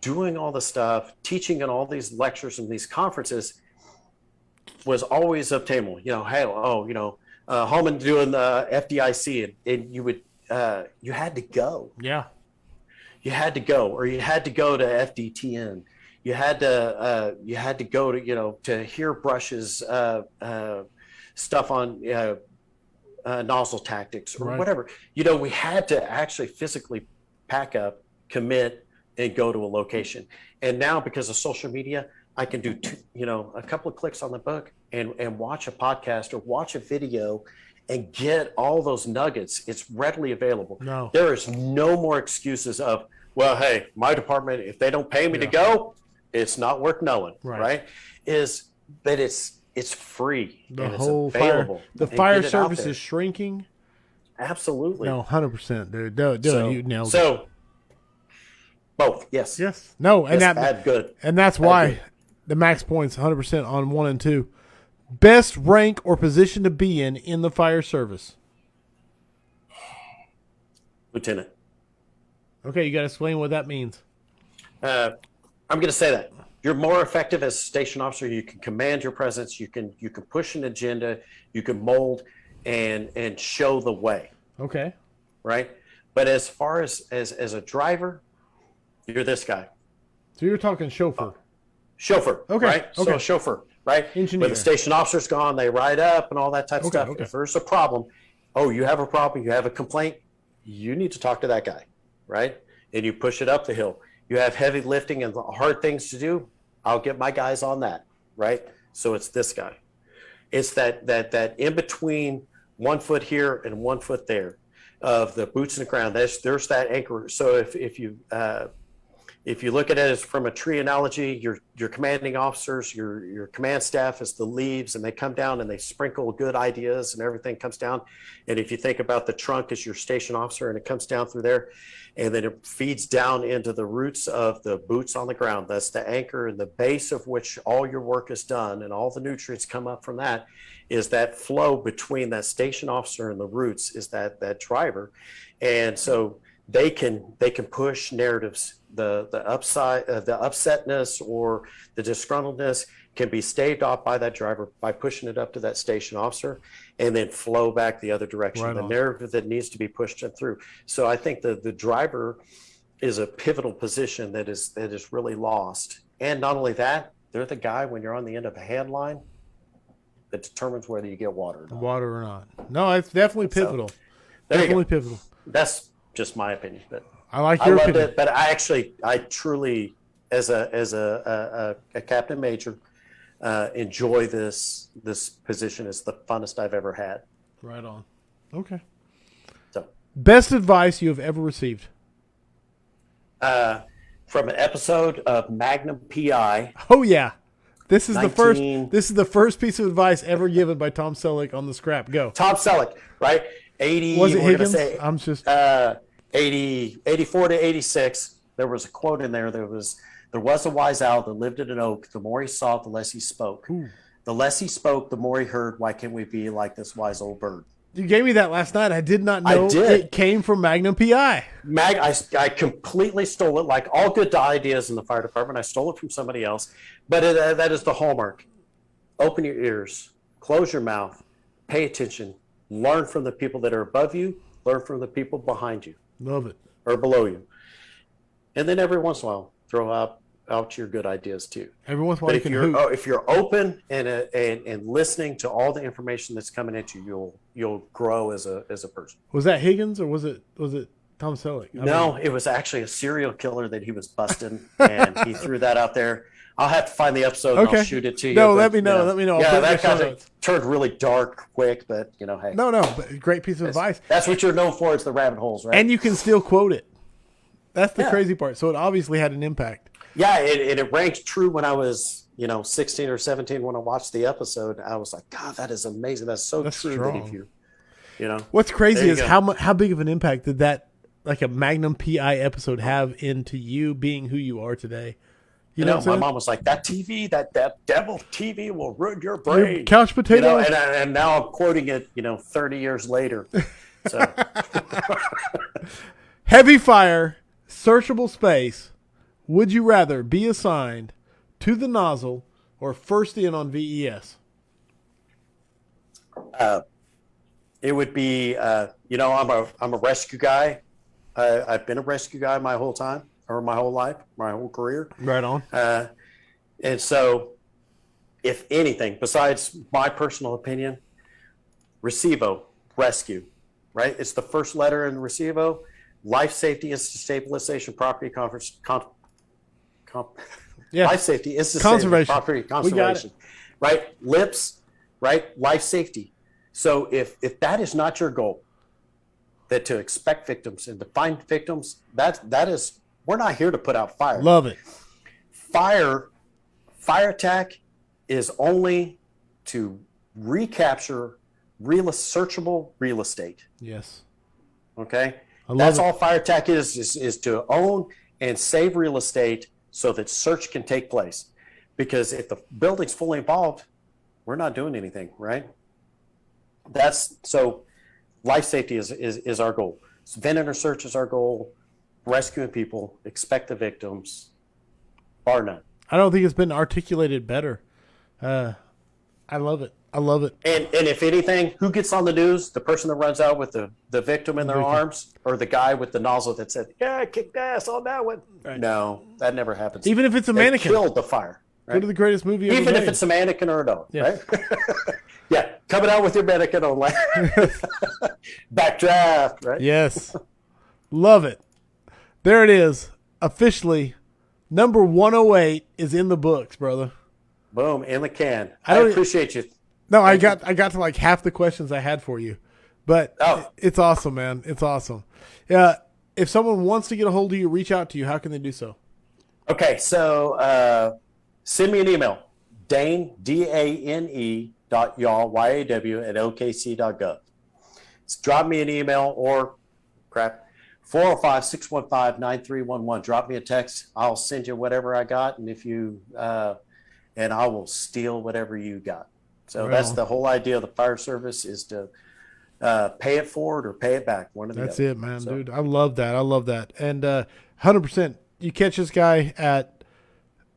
doing all the stuff, teaching in all these lectures and these conferences, was always obtainable. Holman doing the FDIC, and you had to go. Yeah. You had to go, or you had to go to FDTN. You had to go to to hear Brush's stuff on nozzle tactics or Right. whatever. We had to actually physically pack up, commit, and go to a location. And now because of social media, I can do a couple of clicks on the book and watch a podcast or watch a video and get all those nuggets. It's readily available. No. There is no more excuses of, well, hey, my department, if they don't pay me to go, it's not worth knowing, right? Is that it's free The and whole it's available. The and fire get it out service there. is shrinking. Absolutely. No, 100%, dude. Dude, you nailed it. So both, yes. Yes. No, and Yes, that bad, good. and that's Bad, why good. the max points 100% on 1 and 2. Best rank or position to be in the fire service. Lieutenant. Okay, you got to explain what that means. I'm going to say that you're more effective as a station officer. You can command your presence. You can push an agenda. You can mold and show the way. Okay. Right. But as far as a driver, you're this guy. So you're talking chauffeur. Chauffeur. Okay, Right. okay. So chauffeur. Right. Engineer. When the station officer's gone, they ride up and all that type of stuff. Okay. If there's a problem, you have a problem, you have a complaint, you need to talk to that guy. Right. And you push it up the hill. You have heavy lifting and hard things to do. I'll get my guys on that. Right. So it's this guy. It's that in between 1 foot here and 1 foot there of the boots in the ground. There's that anchor. So if you look at it as from a tree analogy, your commanding officers, your command staff is the leaves, and they come down and they sprinkle good ideas, and everything comes down. And if you think about the trunk as your station officer, and it comes down through there, and then it feeds down into the roots of the boots on the ground. That's the anchor and the base of which all your work is done, and all the nutrients come up from that. Is that flow between that station officer and the roots is that driver, and so they can push narratives. The upside, the upsetness or the disgruntledness can be staved off by that driver by pushing it up to that station officer, and then flow back the other direction. Right the on. narrative that needs to be pushed through. So I think the driver is a pivotal position that is really lost. And not only that, they're the guy when you're on the end of a hand line that determines whether you get water or not. Water or not. No, it's definitely pivotal. There you go. Definitely pivotal. That's just my opinion, but I like I your loved opinion. it. But I truly, as a captain major, enjoy this position. It's the funnest I've ever had. Right on. Okay. So Best advice you have ever received. from an episode of Magnum PI. Oh yeah. This is 19 the first piece of advice ever given by Tom Selleck on the scrap. Go. Tom Selleck, right? 80. Was it we're gonna Higgins? say, I'm just 84 to 86. There was a quote in there. There was a wise owl that lived in an oak. The more he saw, the less he spoke. Ooh. The less he spoke, the more he heard. Why can't we be like this wise old bird? You gave me that last night. I did not know I did. it came from Magnum PI. I completely stole it. Like all good ideas in the fire department, I stole it from somebody else. But that is the hallmark. Open your ears, close your mouth, pay attention, learn from the people that are above you, learn from the people behind you Love it. or below you. And then every once in a while, throw out your good ideas too. Every once in a while But you can hoot. if you're open and listening to all the information that's coming at you, you'll grow as a person. Was that Higgins or was it Tom Selleck? No, it was actually a serial killer that he was busting, and he threw that out there. I'll have to find the episode and Okay. I'll shoot it to you. No, but, let me know. Let me know. I'll Yeah, put it in that the kind show of notes. turned really dark quick, but hey. No, but great piece of advice. That's what you're known for, is the rabbit holes, right? And you can still quote it. That's the Yeah. crazy part. So it obviously had an impact. Yeah, it rang true when I was, 16 or 17 when I watched the episode. I was like, God, that is amazing. That's so That's true. strong. That if you, What's crazy There you is go. how big of an impact did that, like a Magnum PI episode, have into you being who you are today? You know what I'm my saying? mom was like, that TV, that devil TV will ruin your brain. Your couch potato. And now I'm quoting it, 30 years later. So Heavy fire, searchable space. Would you rather be assigned to the nozzle or first in on VES? it would be, I'm a rescue guy. I've been a rescue guy my whole time, or my whole life, my whole career. Right on. And so, if anything, besides my personal opinion, Recibo, rescue, right? It's the first letter in the recibo. Life safety is stabilization property Yeah. life safety is Conservation. property We got conservation, right? LIPS, right? Life safety. So if that is not your goal, that to expect victims and to find victims, that is, we're not here to put out fire. Love it. Fire attack is only to recapture searchable real estate. Yes. Okay, I that's love it. all fire attack is to own and save real estate so that search can take place. Because if the building's fully involved, we're not doing anything, right? That's so. Life safety is our goal. So vendor search is our goal. Rescuing people, expect the victims, bar none. I don't think it's been articulated better. I love it. I love it. And if anything, who gets on the news? The person that runs out with the victim in their arms, or the guy with the nozzle that said, "Yeah, I kicked ass on that one." Right. No, that never happens. Even if it's a They mannequin. killed the fire. Right? Go to the greatest movie ever Even made. if it's a mannequin or a dog, Yeah. right? Yeah, coming out with your mannequin on backdraft, right? Yes. Love it. There it is. Officially, number 108 is in the books, brother. Boom, in the can. I I don't- appreciate you. No, I got to like half the questions I had for you. But Oh. it's awesome, man. It's awesome. Yeah. If someone wants to get a hold of you, reach out to you, how can they do so? Okay, so send me an email, Dane, DANE .yaw, YAW at OKC.gov. So drop me an email or 405-615-9311. Drop me a text. I'll send you whatever I got, and if you and I will steal whatever you got. So that's the whole idea of the fire service is to pay it forward or pay it back. One of the That's other. it, man, dude. I love that. I love that. And 100%, you catch this guy at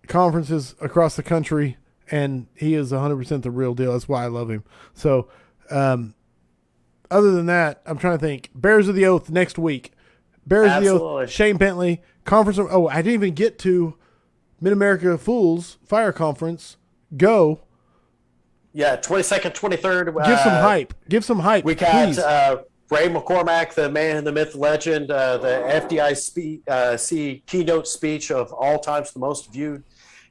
conferences across the country, and he is 100% the real deal. That's why I love him. So, other than that, I'm trying to think. Bears of the Oath next week. Bears of the Oath, Shane Bentley. Conference. Oh, I didn't even get to Mid-America Fools Fire Conference. Go. Yeah, 22nd, 23rd. Give some hype. Give some hype. We please. got Ray McCormack, the man, the myth, legend, the FDIC keynote speech of all times, the most viewed,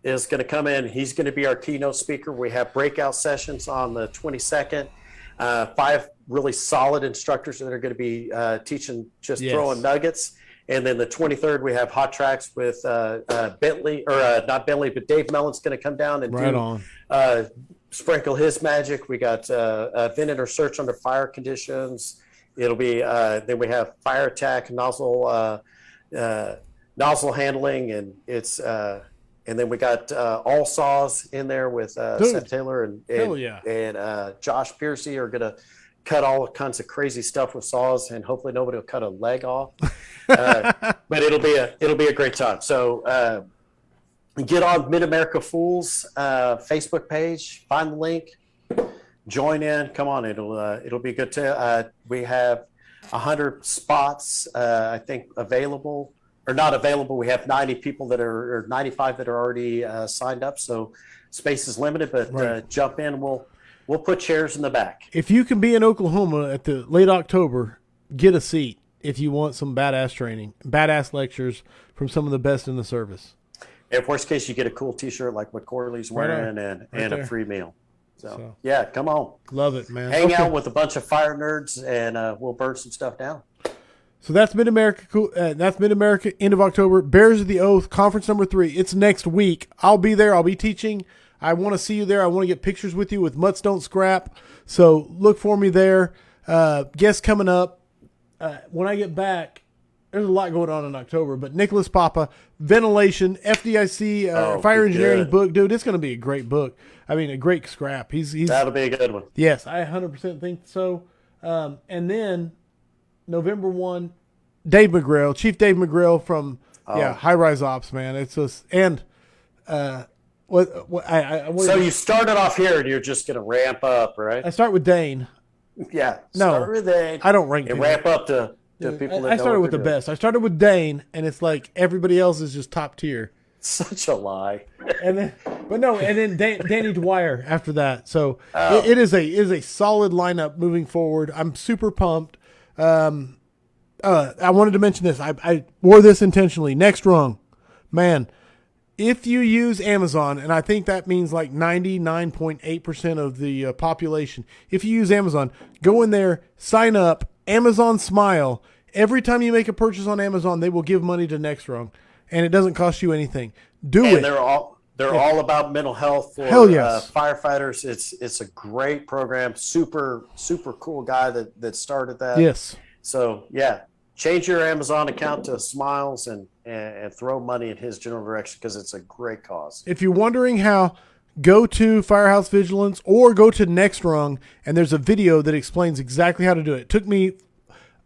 is going to come in. He's going to be our keynote speaker. We have breakout sessions on the 22nd. 5 really solid instructors that are going to be teaching, just throwing nuggets. And then the 23rd, we have hot tracks with Bentley, or not Bentley, but Dave Mellon's going to come down and sprinkle his magic. We got vendor search under fire conditions. It'll be then we have fire attack, nozzle handling, and it's and then we got all saws in there with Seth Taylor and Josh Piercy are gonna cut all kinds of crazy stuff with saws, and hopefully nobody will cut a leg off. But it'll be a great time. So get on Mid-America Fools Facebook page, find the link, join in. Come on, it'll be good too. We have 100 spots, I think, available or not available. We have 90 people that are, or 95 that are already signed up. So space is limited, but jump in. We'll put chairs in the back. If you can be in Oklahoma at the late October, get a seat if you want some badass training, badass lectures from some of the best in the service. If worst case, you get a cool T-shirt like what Corley's wearing and a free meal. So, yeah, come on. Love it, man. Hang out with a bunch of fire nerds, and we'll burn some stuff down. So that's Mid-America. That's Mid-America, end of October. Bears of the Oath, conference number 3. It's next week. I'll be there. I'll be teaching. I want to see you there. I want to get pictures with you with Mutts Don't Scrap. So look for me there. Guests coming up. When I get back, there's a lot going on in October, but Nicholas Papa, Ventilation, FDIC, Fire Engineering book. Dude, it's going to be a great book. I mean, a great scrap. He's That'll be a good one. Yes, I 100% think so. And then November 1, Dave McGrail, Chief Dave McGrail from High Rise Ops, man. It's just, and so you started off here and you're just going to ramp up, right? I start with Dane. Yeah. No, start with Dane. I don't rank and people. ramp up to people that I started with the best. I started with Dane, and it's like everybody else is just top tier. Such a lie. And But no, and then Danny Dwyer after that. So Oh. it is a solid lineup moving forward. I'm super pumped. I wanted to mention this. I wore this intentionally. Next rung, man. If you use Amazon, and I think that means like 99.8% of the population, if you use Amazon, go in there, sign up, Amazon Smile. Every time you make a purchase on Amazon, they will give money to Next Rung, and it doesn't cost you anything. Do And it. they're all about mental health for Hell yes. firefighters. It's a great program. Super cool guy that started that. Yes. So yeah, change your Amazon account to Smiles and throw money in his general direction because it's a great cause. If you're wondering how, go to Firehouse Vigilance or go to Next Rung, and there's a video that explains exactly how to do it. It took me,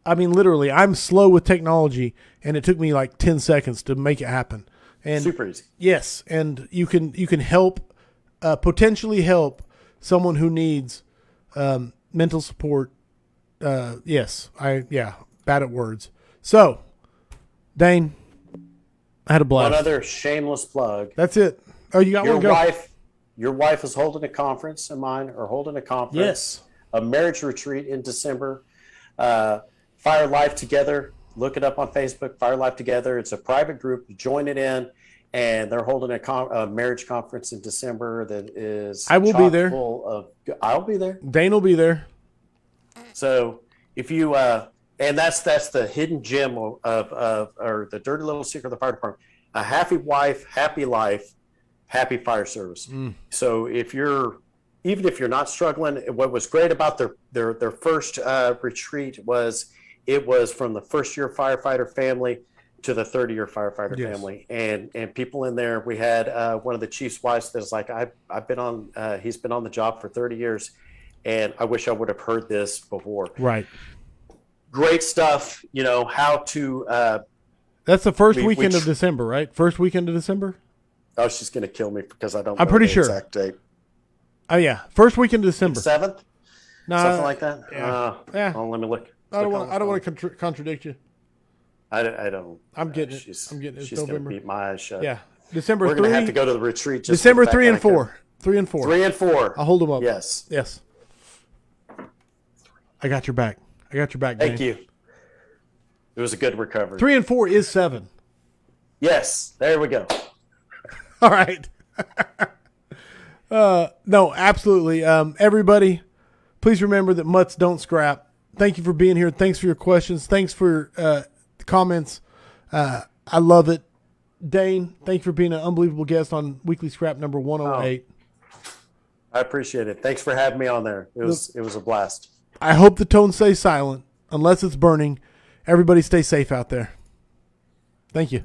I mean, literally, I'm slow with technology, and it took me like 10 seconds to make it happen. And Super easy. yes, and you can help, potentially help someone who needs mental support. Yes, bad at words. So, Dane, I had a blast. One other shameless plug. That's it. Oh, you got one? Go. Your wife is holding a conference, and mine are holding a conference. Yes. A marriage retreat in December. Fire Life Together. Look it up on Facebook. Fire Life Together. It's a private group. Join it in, and they're holding a marriage conference in December that is. I will be there. I'll be there. Dane will be there. So if you and that's the hidden gem of or the dirty little secret of the fire department: a happy wife, happy life, happy fire service. So even if you're not struggling, what was great about their first retreat was it was from the first year firefighter family to the 30-year firefighter family, and people in there. We had one of the chief's wives that's like, I've been on he's been on the job for 30 years, and I wish I would have heard this before. Right. Great stuff. You know how to. That's the first weekend of December, right? First weekend of December. Oh, she's gonna kill me because I don't. I'm know pretty the sure. Exact date. Oh yeah, first weekend of December. 7th. Something like that. Yeah. Oh, let me look. I don't want to contradict you. I don't. I'm getting it. She's It's gonna November. beat my eyes shut. Yeah, December. We're 3, gonna have to go to the retreat. Just December to 3 and 4. 3 and 4. 3 and 4. I'll hold them up. Yes. Yes. I got your back. Thank Dane. you. It was a good recovery. 3 and 4 is 7. Yes. There we go. All right. No, absolutely. Everybody, please remember that mutts don't scrap. Thank you for being here. Thanks for your questions. Thanks for the comments. I love it. Dane, thank you for being an unbelievable guest on Weekly Scrap number 108. I appreciate it. Thanks for having me on there. It was a blast. I hope the tone stays silent unless it's burning. Everybody stay safe out there. Thank you.